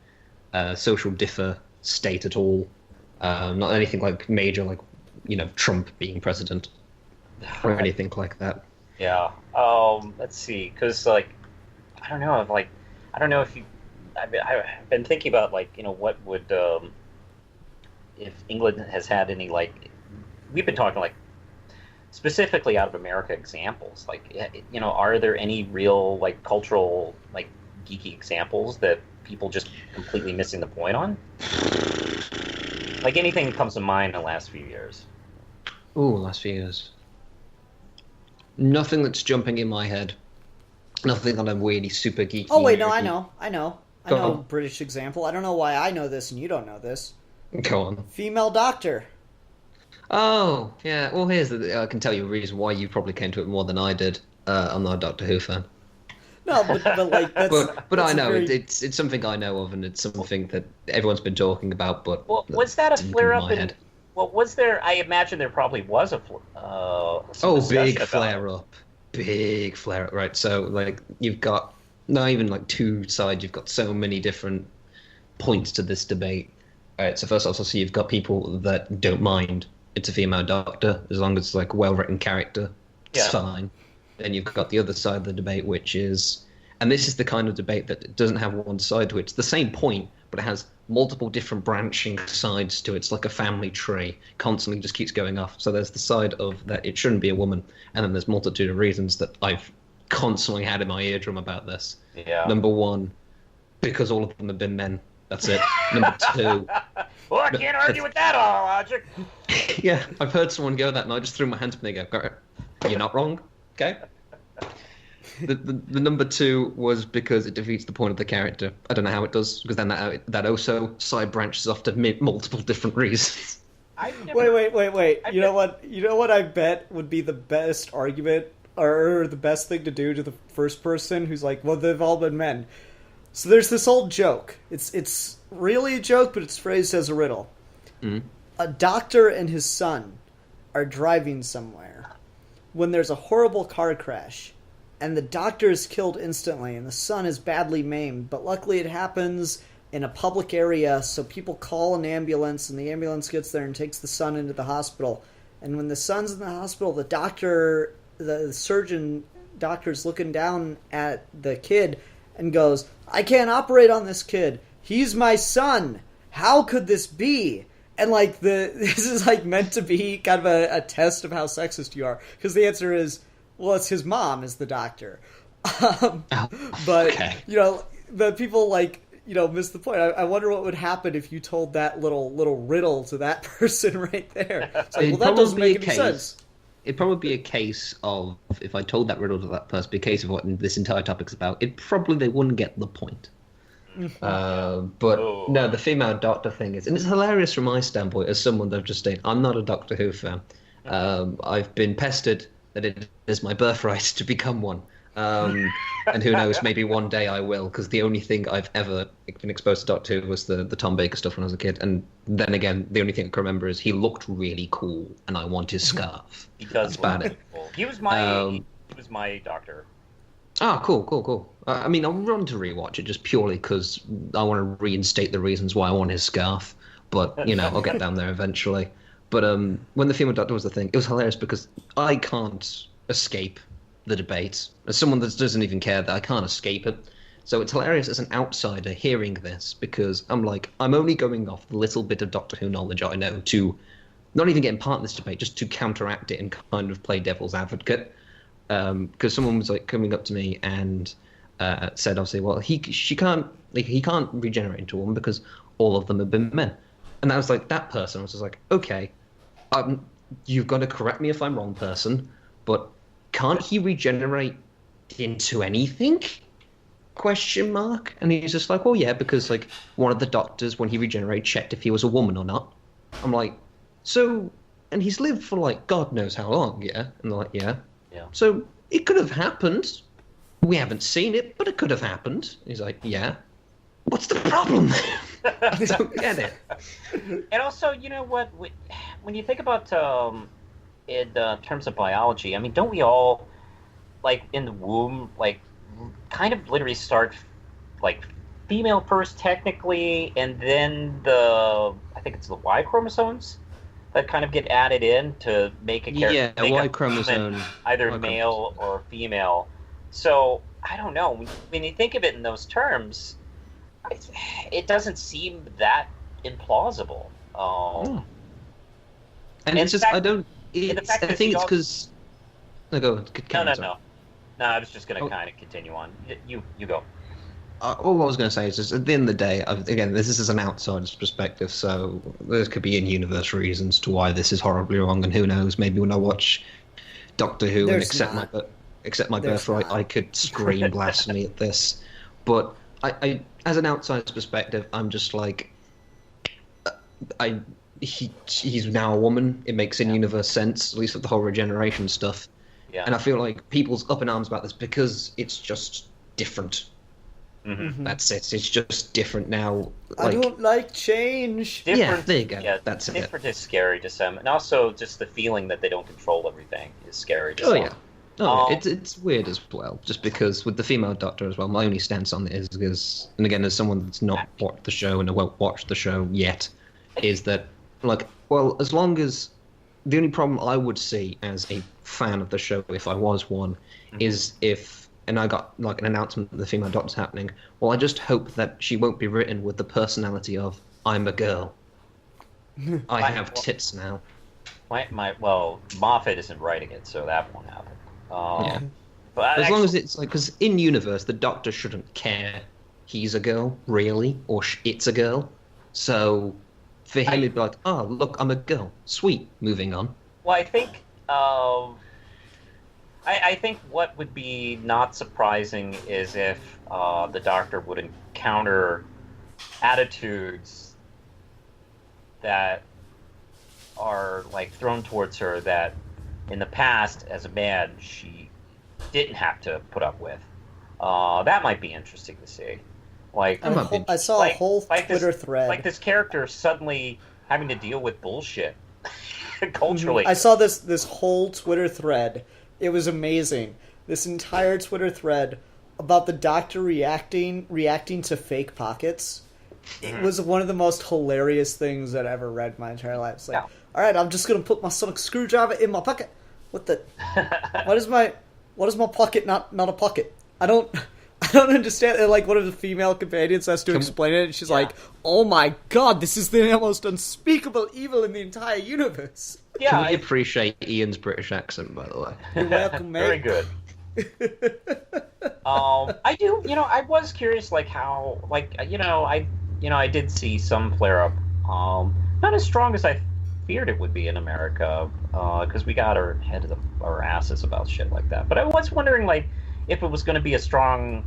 social differ state at all. Not anything major, Trump being president or anything like that. Yeah. Let's see, because I don't know if you. I've been thinking about what would if England has had any we've been talking specifically out of America examples. Are there any real cultural geeky examples that people just completely missing the point on? Anything that comes to mind in the last few years? Ooh, last few years. Nothing that's jumping in my head. Nothing that I'm really super geeky. Oh wait, no, I know. A British example. I don't know why I know this and you don't know this. Go on. Female doctor. Oh, yeah. Well, I can tell you a reason why you probably came to it more than I did. I'm not a Doctor Who fan. No, but like that's. But that's I know very... it's something I know of, and it's something that everyone's been talking about. But Well, was that a didn't come flare to up my in? head. Well, was there? I imagine there probably was some Big discussion about flare it. up, big flare up. Right, so like you've got not even like two sides. You've got so many different points to this debate. All right, so first off, so you've got people that don't mind it's a female doctor as long as it's like a well-written character. It's Yeah. fine. Then you've got the other side of the debate, which is, and this is the kind of debate that doesn't have one side to it. It's the same point, but it has multiple different branching sides to it. It's like a family tree, constantly just keeps going off. So there's the side of that it shouldn't be a woman, and then there's multitude of reasons that I've constantly had in my eardrum about this. Yeah. Number one, because all of them have been men. That's it. Number two, Well, I can't argue with that all logic. yeah, I've heard someone go that, and I just threw my hands up and they go, "You're not wrong." Okay. The number two was because it defeats the point of the character. I don't know how it does, because then that also side branches off to multiple different reasons. Wait. You know what? You know what I bet would be the best argument or the best thing to do to the first person who's like, well, they've all been men. So there's this old joke. It's really a joke, but it's phrased as a riddle. Mm-hmm. A doctor and his son are driving somewhere when there's a horrible car crash, and the doctor is killed instantly, and the son is badly maimed. But luckily, it happens in a public area, so people call an ambulance, and the ambulance gets there and takes the son into the hospital. And when the son's in the hospital, the surgeon doctor's looking down at the kid and goes, "I can't operate on this kid. He's my son. How could this be?" And like this is like meant to be kind of a test of how sexist you are, because the answer is, well, it's his mom is the doctor. But okay. you know, the people like, you know, miss the point. I wonder what would happen if you told that little riddle to that person right there. It's like, well, that doesn't make any sense. It'd probably be a case of, if I told that riddle to that person, be a case of what this entire topic's about. They wouldn't get the point. But no, the female doctor thing is, and it's hilarious from my standpoint as someone that I've just stated, I'm not a Doctor Who fan. I've been pestered that it is my birthright to become one. And who knows, maybe one day I will, because the only thing I've ever been exposed to Doctor Who was the Tom Baker stuff when I was a kid. And then again, the only thing I can remember is he looked really cool, and I want his scarf. He does. That's about it. Cool. He was my doctor. Oh, cool. I mean, I'll run to rewatch it just purely because I want to reinstate the reasons why I want his scarf. But, you know, I'll get down there eventually. But when the female doctor was the thing, it was hilarious because I can't escape the debate. As someone that doesn't even care, that I can't escape it. So it's hilarious as an outsider hearing this, because I'm like, I'm only going off the little bit of Doctor Who knowledge I know to not even get part of this debate, just to counteract it and kind of play devil's advocate. Because someone was like coming up to me and said, obviously, well, he can't regenerate into a woman because all of them have been men. And I was like, that person, I was just like, okay, you've got to correct me if I'm wrong, person, but can't he regenerate into anything? Question mark. And he's just like, well, yeah, because like one of the doctors, when he regenerated, checked if he was a woman or not. I'm like, so, and he's lived for like God knows how long, yeah? And they're like, yeah. So it could have happened. We haven't seen it, but it could have happened. He's like, yeah. What's the problem? I don't get it. And also, you know what? When you think about in terms of biology, I mean, don't we all, like, in the womb, like, kind of literally start, like, female first technically, and then I think it's the Y chromosomes that kind of get added in to make a character. Yeah, Y chromosome. Either Y male or female. So, I don't know. When you think of it in those terms, it doesn't seem that implausible. And it's just, fact, I don't... I think it's because... No, go. No, I was just going to kind of continue on. You go. All I was going to say is just, at the end of the day, again, this is an outsider's perspective, so there could be in-universe reasons to why this is horribly wrong, and who knows, maybe when I watch Doctor Who and accept my birthright, I could scream blasphemy at this. But I, as an outsider's perspective, I'm just like, he's now a woman. It makes in-universe sense, at least with the whole regeneration stuff. Yeah. And I feel like people's up in arms about this because it's just different. Mhm. That's it. It's just different now. I don't like change. Yeah, there you go. Yeah, That's it. different is scary to some, and also just the feeling that they don't control everything is scary to Oh some. yeah. Oh, yeah. It's weird as well, just because with the female Doctor as well. My only stance on it is because, and again, as someone that's not watched the show and won't watch the show yet, is that like, well, as long as the only problem I would see as a fan of the show, if I was one, is if. And I got like an announcement that the female Doctor's happening. Well, I just hope that she won't be written with the personality of "I'm a girl, I have tits now." Well, Moffat isn't writing it, so that won't happen. Yeah. But As long as it's like, because in universe, the Doctor shouldn't care he's a girl, really, or it's a girl. So for him, it'd be like, oh, look, I'm a girl. Sweet. Moving on. well, I think what would be not surprising is if the Doctor would encounter attitudes that are like thrown towards her that in the past as a man she didn't have to put up with. That might be interesting to see. Like I saw a whole Twitter thread. like this character suddenly having to deal with bullshit culturally. I saw this whole Twitter thread. It was amazing. This entire Twitter thread about the Doctor reacting to fake pockets. It was one of the most hilarious things I've ever read in my entire life. It's like, all right, I'm just gonna put my sonic screwdriver in my pocket. What the? What is my pocket? Not a pocket. I don't understand. And like one of the female companions has to explain it, and she's like, "Oh my god, this is the most unspeakable evil in the entire universe." Yeah, Can we appreciate Ian's British accent, by the way? You're welcome, mate. very good. I do. I was curious, like how, I did see some flare up. Not as strong as I feared it would be in America, because we got our head of our asses about shit like that. But I was wondering, like, if it was going to be a strong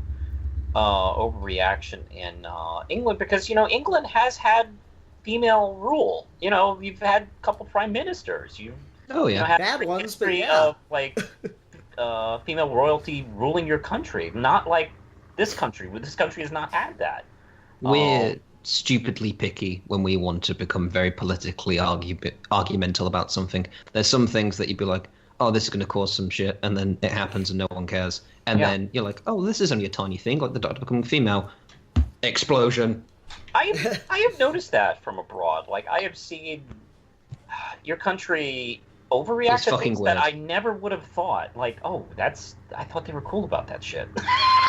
overreaction in England, because England has had female rule. You've had a couple prime ministers. Had bad ones, history but yeah. of like female royalty ruling your country. Not like this country. This country has not had that. We're stupidly picky when we want to become very politically argumental about something. There's some things that you'd be like, oh, this is going to cause some shit, and then it happens and no one cares. And then you're like, oh, this is only a tiny thing, like the Doctor becoming female. Explosion. I have noticed that from abroad. Like, I have seen your country overreact to things that I never would have thought. Like, oh, I thought they were cool about that shit.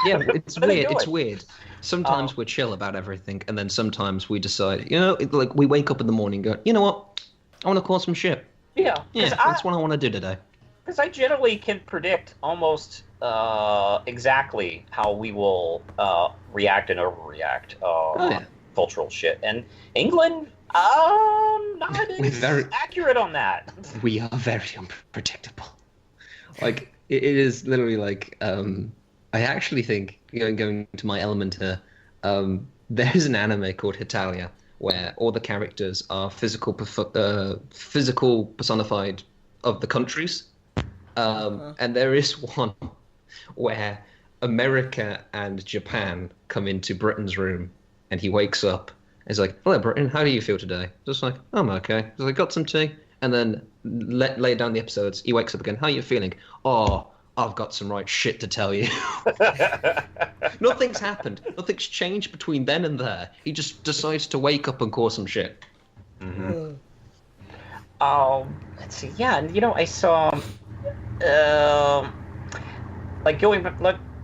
Yeah, it's weird. It's weird. Sometimes we're chill about everything, and then sometimes we decide, like we wake up in the morning and go, you know what? I want to cause some shit. Yeah. That's what I want to do today. Because I generally can predict almost exactly how we will react and overreact cultural shit. And England, not very accurate on that. We are very unpredictable. Like, it is literally like, I actually think, going to my element here, there's an anime called Hitalia, where all the characters are physical personified of the countries. And there is one where America and Japan come into Britain's room, and he wakes up and he's like, hello, Britain, how do you feel today? Just like, I'm okay. He's like, got some tea? And then lay down the episodes, he wakes up again, how are you feeling? Oh, I've got some right shit to tell you. Nothing's happened. Nothing's changed between then and there. He just decides to wake up and cause some shit. Mm-hmm. Let's see. Yeah, and I saw,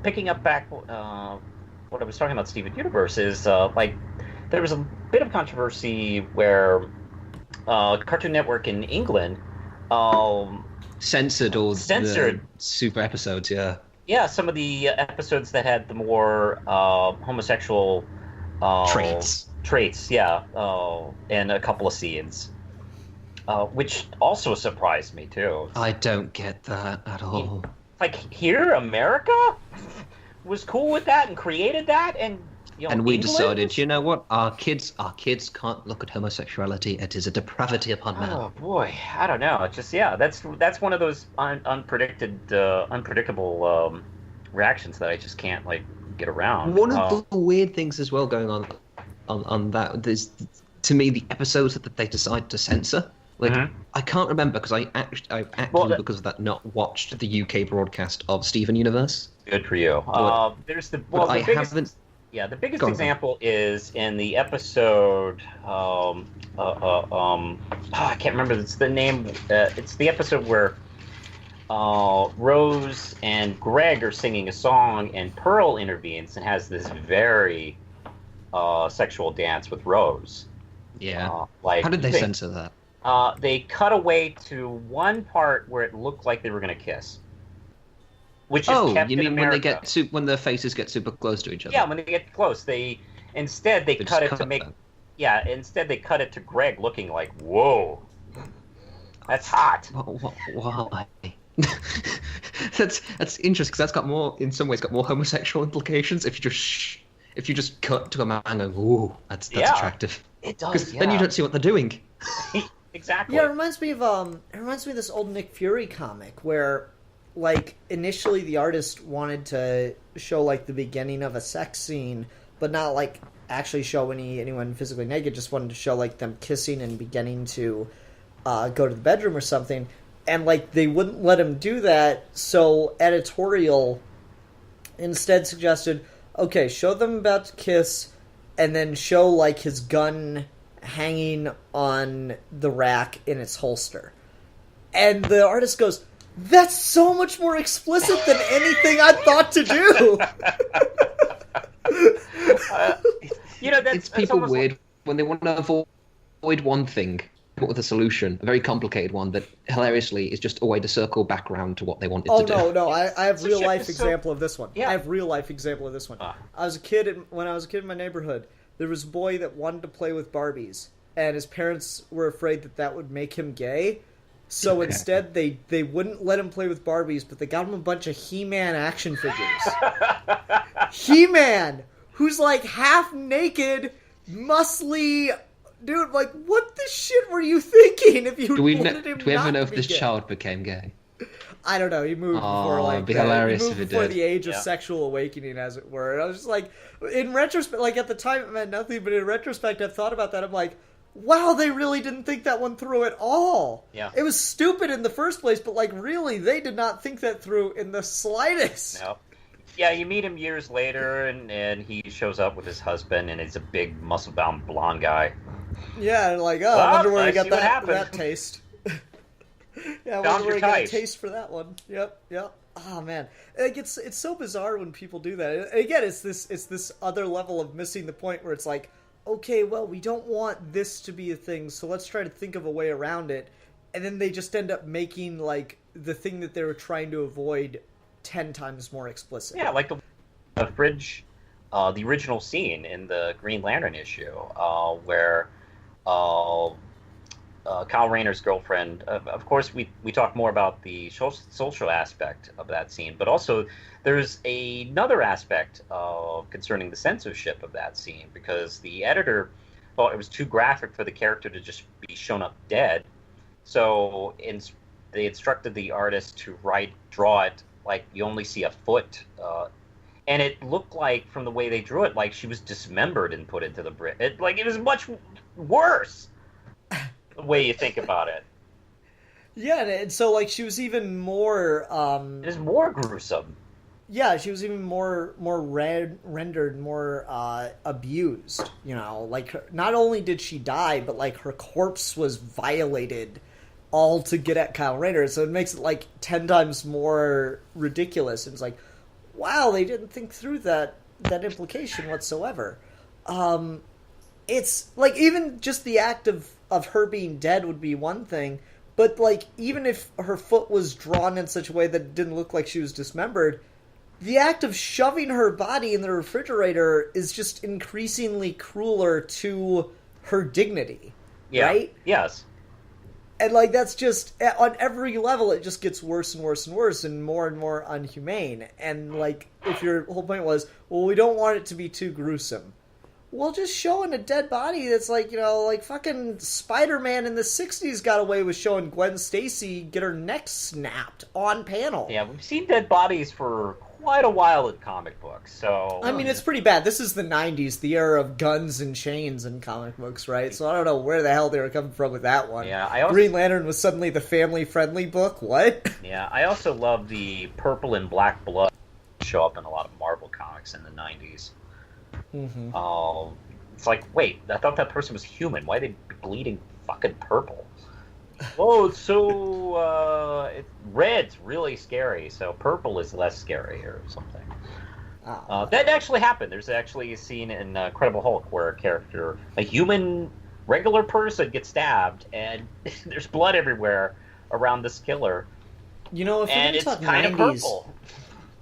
picking up back what I was talking about, Steven Universe, is there was a bit of controversy where Cartoon Network in England censored the super episodes. Yeah, some of the episodes that had the more homosexual traits, yeah, and a couple of scenes, which also surprised me too. I don't get that at all. Like, here, America was cool with that and created that, and and we decided, you know what, our kids can't look at homosexuality. It is a depravity upon man. Oh boy, I don't know. It's just, that's one of those unpredictable reactions that I just can't get around. One of the weird things as well going on that is, to me, the episodes that they decide to censor. Like, I can't remember because I actually because of that not watched the UK broadcast of Steven Universe. Good for you. There's the biggest. Yeah, the biggest example is in the episode. I can't remember. It's the name. It's the episode where Rose and Greg are singing a song, and Pearl intervenes and has this very sexual dance with Rose. Yeah. How did they censor that? They cut away to one part where it looked like they were going to kiss. Which is kept you mean in America. when their faces get super close to each other? Yeah, when they get close, instead they cut it to make. Yeah, instead they cut it to Greg looking like, whoa, that's hot. Why? That's interesting because that's got more, in some ways, got more homosexual implications. If you just cut to a man and go, ooh, that's attractive. It does. Because then you don't see what they're doing. Exactly. Yeah, it reminds me of this old Nick Fury comic where, like, initially the artist wanted to show, like, the beginning of a sex scene, but not, like, actually show anyone physically naked, just wanted to show, like, them kissing and beginning to go to the bedroom or something. And, like, they wouldn't let him do that, so editorial instead suggested, okay, show them about to kiss, and then show, like, his gun hanging on the rack in its holster. And the artist goes, that's so much more explicit than anything I thought to do. That's people weird when they want to avoid one thing, come up with a solution, a very complicated one that hilariously is just a way to circle back around to what they wanted to do. Oh no! I have real life example of this one. Yeah. I have real life example of this one. When I was a kid in my neighborhood, there was a boy that wanted to play with Barbies, and his parents were afraid that would make him gay. So instead, they wouldn't let him play with Barbies, but they got him a bunch of He-Man action figures. He-Man, who's like half naked, muscly dude. Like, what the shit were you thinking? If you wanted him, do we ever know if this gay? Child became gay? I don't know. He moved before it'd be hilarious he moved if it before did. the age of sexual awakening, as it were. And I was just like, in retrospect, like at the time it meant nothing, but in retrospect, I've thought about that. I'm like, wow, they really didn't think that one through at all. Yeah. It was stupid in the first place, but like really, they did not think that through in the slightest. No. Yeah, you meet him years later, and he shows up with his husband, and he's a big, muscle-bound blonde guy. Yeah, and like, I wonder where he got that that taste. Yeah, I wonder where he got a taste for that one. Yep. Oh man, like it's so bizarre when people do that. And again, it's this other level of missing the point where it's like, okay, well, we don't want this to be a thing, so let's try to think of a way around it. And then they just end up making like the thing that they were trying to avoid 10 times more explicit. Yeah, like the fridge, the original scene in the Green Lantern issue, where Kyle Rayner's girlfriend. Of course, we talk more about the social aspect of that scene, but also there's another aspect concerning the censorship of that scene, because the editor thought it was too graphic for the character to just be shown up dead. So they instructed the artist to draw it like you only see a foot, and it looked like, from the way they drew it, like she was dismembered and put into the brick. It was much worse. The way you think about it. Yeah, and so like she was even more. It is more gruesome. Yeah, she was even more rendered, more abused. You know, like not only did she die, but like her corpse was violated, all to get at Kyle Rayner. So it makes it like 10 times more ridiculous. And it's like, wow, they didn't think through that implication whatsoever. It's like even just the act of her being dead would be one thing, but like even if her foot was drawn in such a way that it didn't look like she was dismembered, the act of shoving her body in the refrigerator is just increasingly crueler to her dignity. Yeah. Right? Yes. And like that's just on every level it just gets worse and worse and worse and more unhumane. And like if your whole point was, well, we don't want it to be too gruesome. Well, just showing a dead body that's like, like fucking Spider-Man in the 60s got away with showing Gwen Stacy get her neck snapped on panel. Yeah, we've seen dead bodies for quite a while in comic books, so... I mean, it's pretty bad. This is the 90s, the era of guns and chains in comic books, right? So I don't know where the hell they were coming from with that one. Yeah, Green Lantern was suddenly the family-friendly book? What? Yeah, I also love the purple and black blood show up in a lot of Marvel comics in the 90s. Mm-hmm. It's like, wait, I thought that person was human. Why are they bleeding fucking purple? Oh, so red's really scary, so purple is less scary or something. That actually happened. There's actually a scene in Incredible Hulk where a human, regular person gets stabbed, and there's blood everywhere around this killer. If we're going to talk kind 90s, of purple.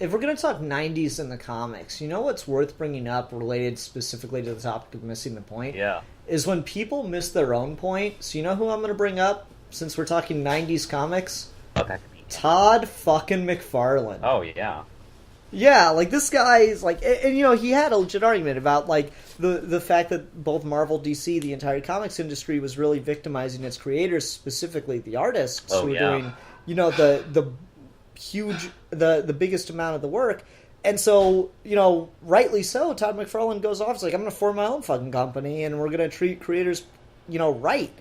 If we're going to talk 90s in the comics, you know what's worth bringing up related specifically to the topic of missing the point? Yeah. Is when people miss their own point. So you know who I'm going to bring up since we're talking 90s comics? Okay. Todd fucking McFarlane. Oh, yeah. Yeah, like this guy's like, and he had a legit argument about like the fact that both Marvel, DC, the entire comics industry was really victimizing its creators, specifically the artists who were doing, the huge, the biggest amount of the work. And so, rightly so, Todd McFarlane goes off. It's like, I'm going to form my own fucking company, and we're going to treat creators, right.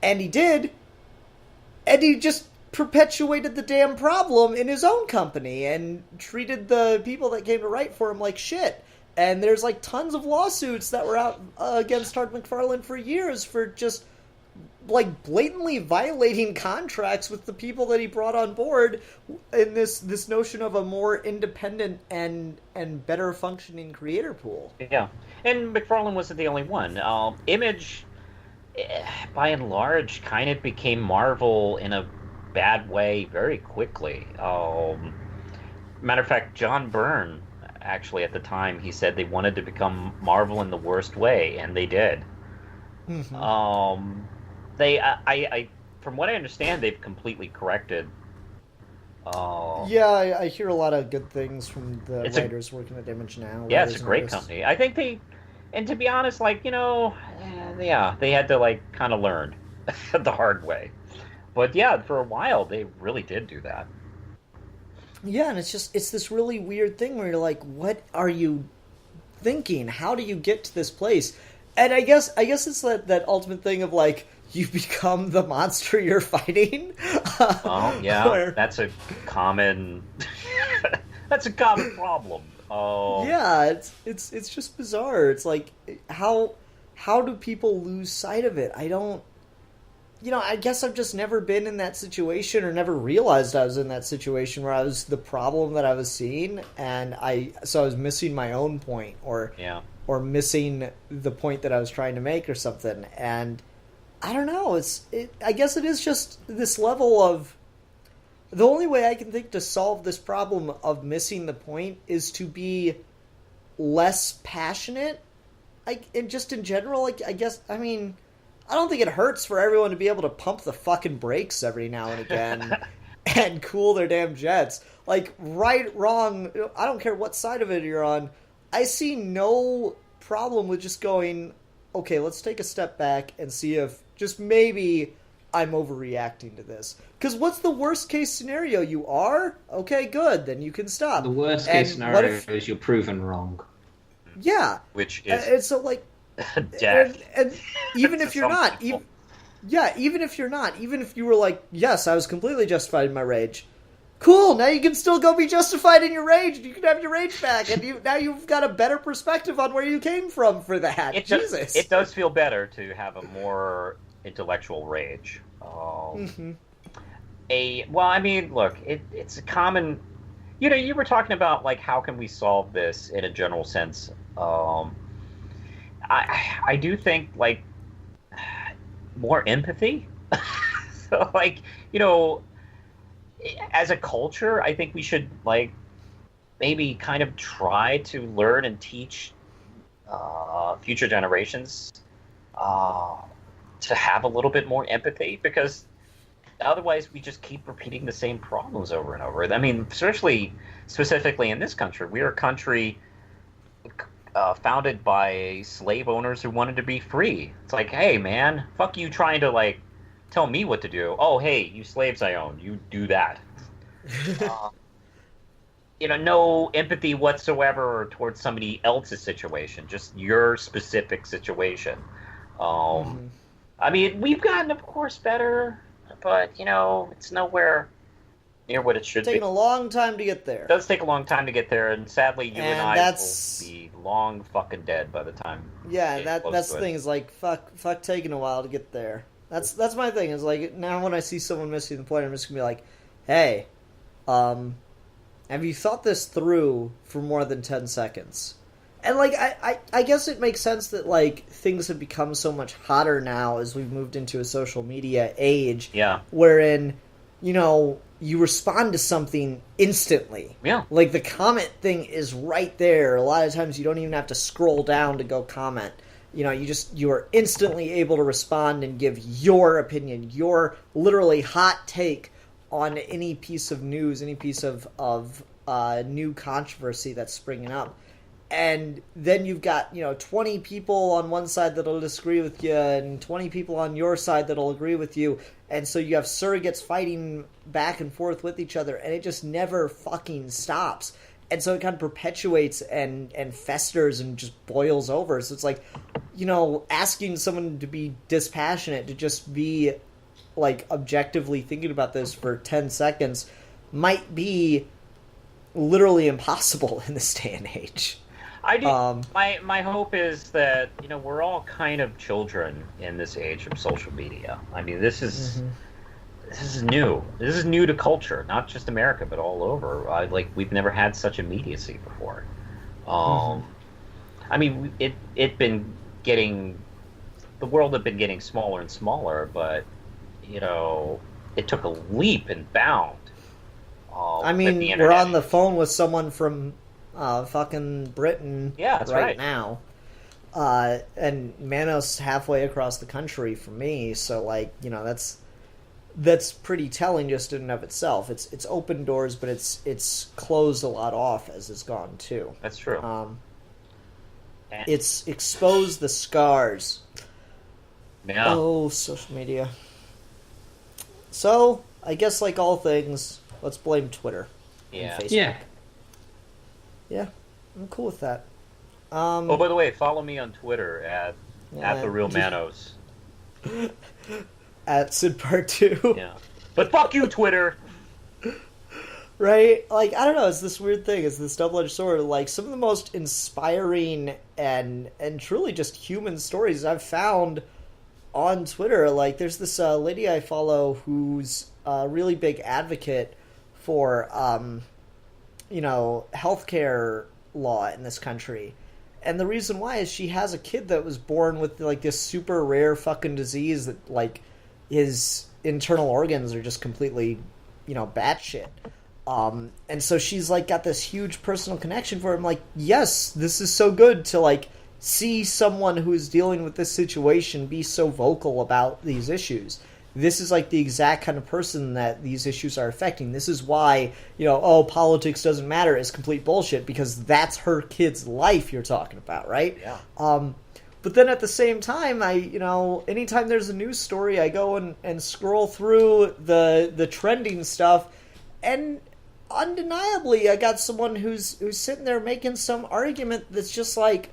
And he did. And he just perpetuated the damn problem in his own company and treated the people that came to write for him like shit. And there's, like, tons of lawsuits that were out against Todd McFarlane for years for just, like, blatantly violating contracts with the people that he brought on board in this notion of a more independent and better functioning creator pool. Yeah, and McFarlane wasn't the only one. Image, by and large, kind of became Marvel in a bad way very quickly. Matter of fact, John Byrne, actually, at the time, he said they wanted to become Marvel in the worst way, and they did. Mm-hmm. I from what I understand, they've completely corrected. Yeah, I hear a lot of good things from the writers working at Image now. Yeah, it's a great company. I think and to be honest, like, they had to, like, kind of learn the hard way. But yeah, for a while, they really did do that. Yeah, and it's this really weird thing where you're like, what are you thinking? How do you get to this place? And I guess it's that ultimate thing of, like, you become the monster you're fighting. Oh, yeah, that's a common problem. Yeah, it's just bizarre. It's like, how do people lose sight of it? I don't... I guess I've just never been in that situation or never realized I was in that situation where I was the problem that I was seeing, and I was missing my own point or missing the point that I was trying to make or something. And I don't know. I guess it is just this level of... The only way I can think to solve this problem of missing the point is to be less passionate. And just in general, I guess, I mean... I don't think it hurts for everyone to be able to pump the fucking brakes every now and again and cool their damn jets. Like, right, wrong, I don't care what side of it you're on. I see no problem with just going, okay, let's take a step back and see if just maybe I'm overreacting to this. Because what's the worst case scenario? You are? Okay, good, then you can stop. The worst case scenario is you're proven wrong. Yeah. Which is... And so, like... death. And even if you're not, even if you were like, yes, I was completely justified in my rage, cool, now you can still go be justified in your rage, and you can have your rage back, and now you've got a better perspective on where you came from for that. Jesus. It does feel better to have a more intellectual rage. Mm-hmm. Well, I mean, look, it's a common... you were talking about, like, how can we solve this in a general sense. I do think, like, more empathy. So, like, as a culture, I think we should, like, maybe kind of try to learn and teach future generations to have a little bit more empathy, because otherwise we just keep repeating the same problems over and over. I mean, especially specifically in this country, we're a country founded by slave owners who wanted to be free. It's like, hey, man, fuck you trying to, like, tell me what to do. Oh, hey, you slaves I own, you do that. No empathy whatsoever towards somebody else's situation, just your specific situation. I mean, we've gotten, of course, better, but, it's nowhere near what it should be. Taking a long time to get there. It does take a long time to get there, and sadly, you and I will be long fucking dead by the time. Yeah, that's the thing, is like, fuck taking a while to get there. That's my thing, is like, now when I see someone missing the point, I'm just gonna be like, hey, have you thought this through for more than 10 seconds? And, like, I guess it makes sense that, like, things have become so much hotter now as we've moved into a social media age. Yeah. Wherein, you respond to something instantly. Yeah. Like, the comment thing is right there. A lot of times you don't even have to scroll down to go comment. You are instantly able to respond and give your opinion, your literally hot take on any piece of news, any piece of new controversy that's springing up. And then you've got, 20 people on one side that'll disagree with you and 20 people on your side that'll agree with you. And so you have surrogates fighting back and forth with each other, and it just never fucking stops. And so it kind of perpetuates and festers and just boils over. So it's like, asking someone to be dispassionate, to just be, like, objectively thinking about this for 10 seconds might be literally impossible in this day and age. I do. My hope is that, we're all kind of children in this age of social media. I mean, this is new. This is new to culture, not just America, but all over. We've never had such immediacy before. I mean, the world had been getting smaller and smaller, but it took a leap and bound. I mean, we're on the phone with someone from fucking Britain right now. And Manos halfway across the country from me, so, like, that's pretty telling just in and of itself. It's opened doors, but it's closed a lot off as it's gone too. That's true. It's exposed the scars. Yeah. Oh, social media. So, I guess, like all things, let's blame Twitter and Facebook. Yeah, I'm cool with that. Oh, by the way, follow me on Twitter at the real Manos. At Sid2. Yeah. But fuck you, Twitter! Right? Like, I don't know, it's this weird thing. It's this double-edged sword. Like, some of the most inspiring and truly just human stories I've found on Twitter. Like, there's this lady I follow who's a really big advocate for, healthcare law in this country. And the reason why is she has a kid that was born with, like, this super rare fucking disease that, like, his internal organs are just completely, batshit. And so she's, like, got this huge personal connection for him. Like, yes, this is so good to, like, see someone who is dealing with this situation be so vocal about these issues. This is, like, the exact kind of person that these issues are affecting. This is why, politics doesn't matter is complete bullshit, because that's her kid's life you're talking about, right? Yeah. But then at the same time, anytime there's a news story, I go and scroll through the trending stuff, and undeniably, I got someone who's sitting there making some argument that's just, like,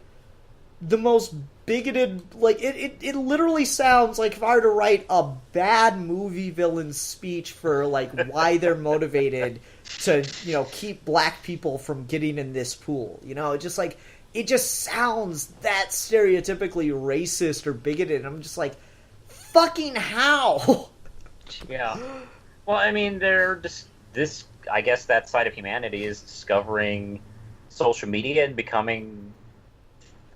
the most bigoted, like, it literally sounds like if I were to write a bad movie villain speech for, like, why they're motivated to, keep black people from getting in this pool. It just sounds that stereotypically racist or bigoted. I'm just like, fucking how? Yeah. Well, I mean, I guess that side of humanity is discovering social media and becoming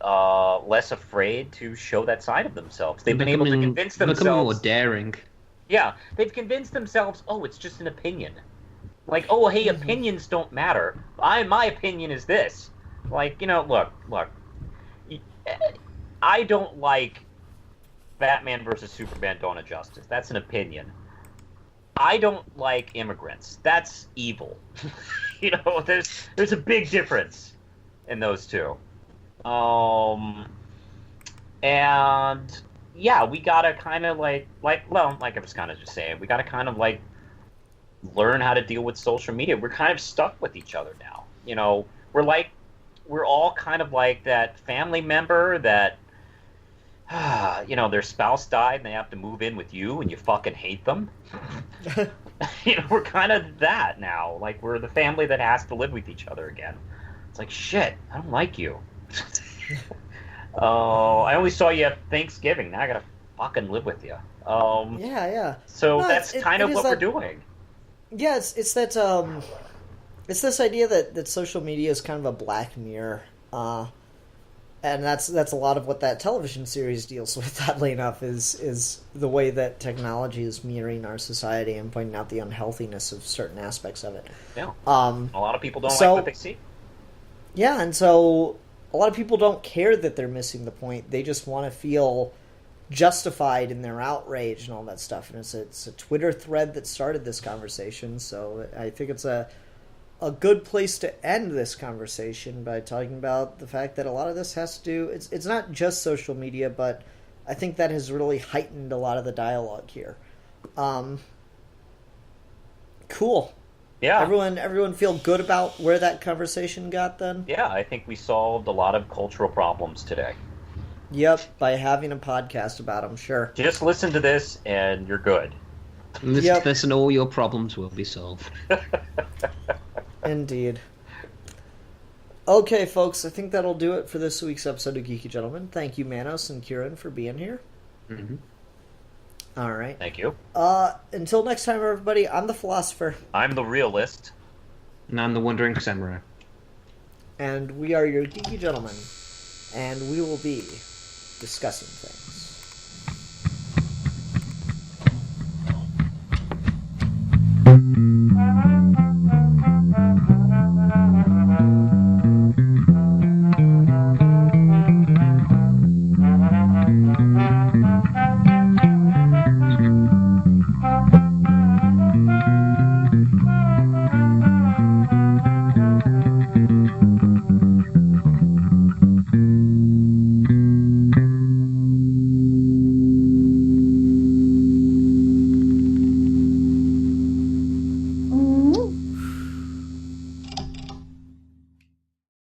less afraid to show that side of themselves. They've been able to convince themselves. Becoming more daring. Yeah, they've convinced themselves, oh, it's just an opinion. Like, oh, hey, opinions don't matter. My opinion is this. Like, look. I don't like Batman versus Superman Dawn of Justice. That's an opinion. I don't like immigrants. That's evil. There's a big difference in those two. And yeah, we gotta kind of like I was kind of just saying, we gotta kind of like learn how to deal with social media. We're kind of stuck with each other now. You know, we're all kind of like that family member that, you know, their spouse died and they have to move in with you and you fucking hate them. You know, we're kind of that now. Like, we're the family that has to live with each other again. It's like, shit, I don't like you. Oh, I only saw you at Thanksgiving. Now I gotta fucking live with you. Yeah. So No, that's kind of what we're doing. Yeah, it's that it's this idea that social media is kind of a black mirror, and that's a lot of what that television series deals with. Oddly enough, is the way that technology is mirroring our society and pointing out the unhealthiness of certain aspects of it. Yeah, a lot of people don't like what they see. Yeah, and so a lot of people don't care that they're missing the point. They just want to feel justified in their outrage and all that stuff. And it's a Twitter thread that started this conversation, so I think it's a good place to end this conversation by talking about the fact that a lot of this has to do... It's not just social media, but I think that has really heightened a lot of the dialogue here. Cool. Yeah. Everyone feel good about where that conversation got then? Yeah, I think we solved a lot of cultural problems today. Yep, by having a podcast about them, sure. Just listen to this and you're good. Listen to this and all your problems will be solved. Indeed. Okay, folks, I think that'll do it for this week's episode of Geeky Gentlemen. Thank you, Manos and Kieran, for being here. Mm-hmm. All right. Thank you. Until next time, everybody, I'm the Philosopher. I'm the Realist. And I'm the Wandering Samurai. And we are your Geeky Gentlemen. And we will be discussing things.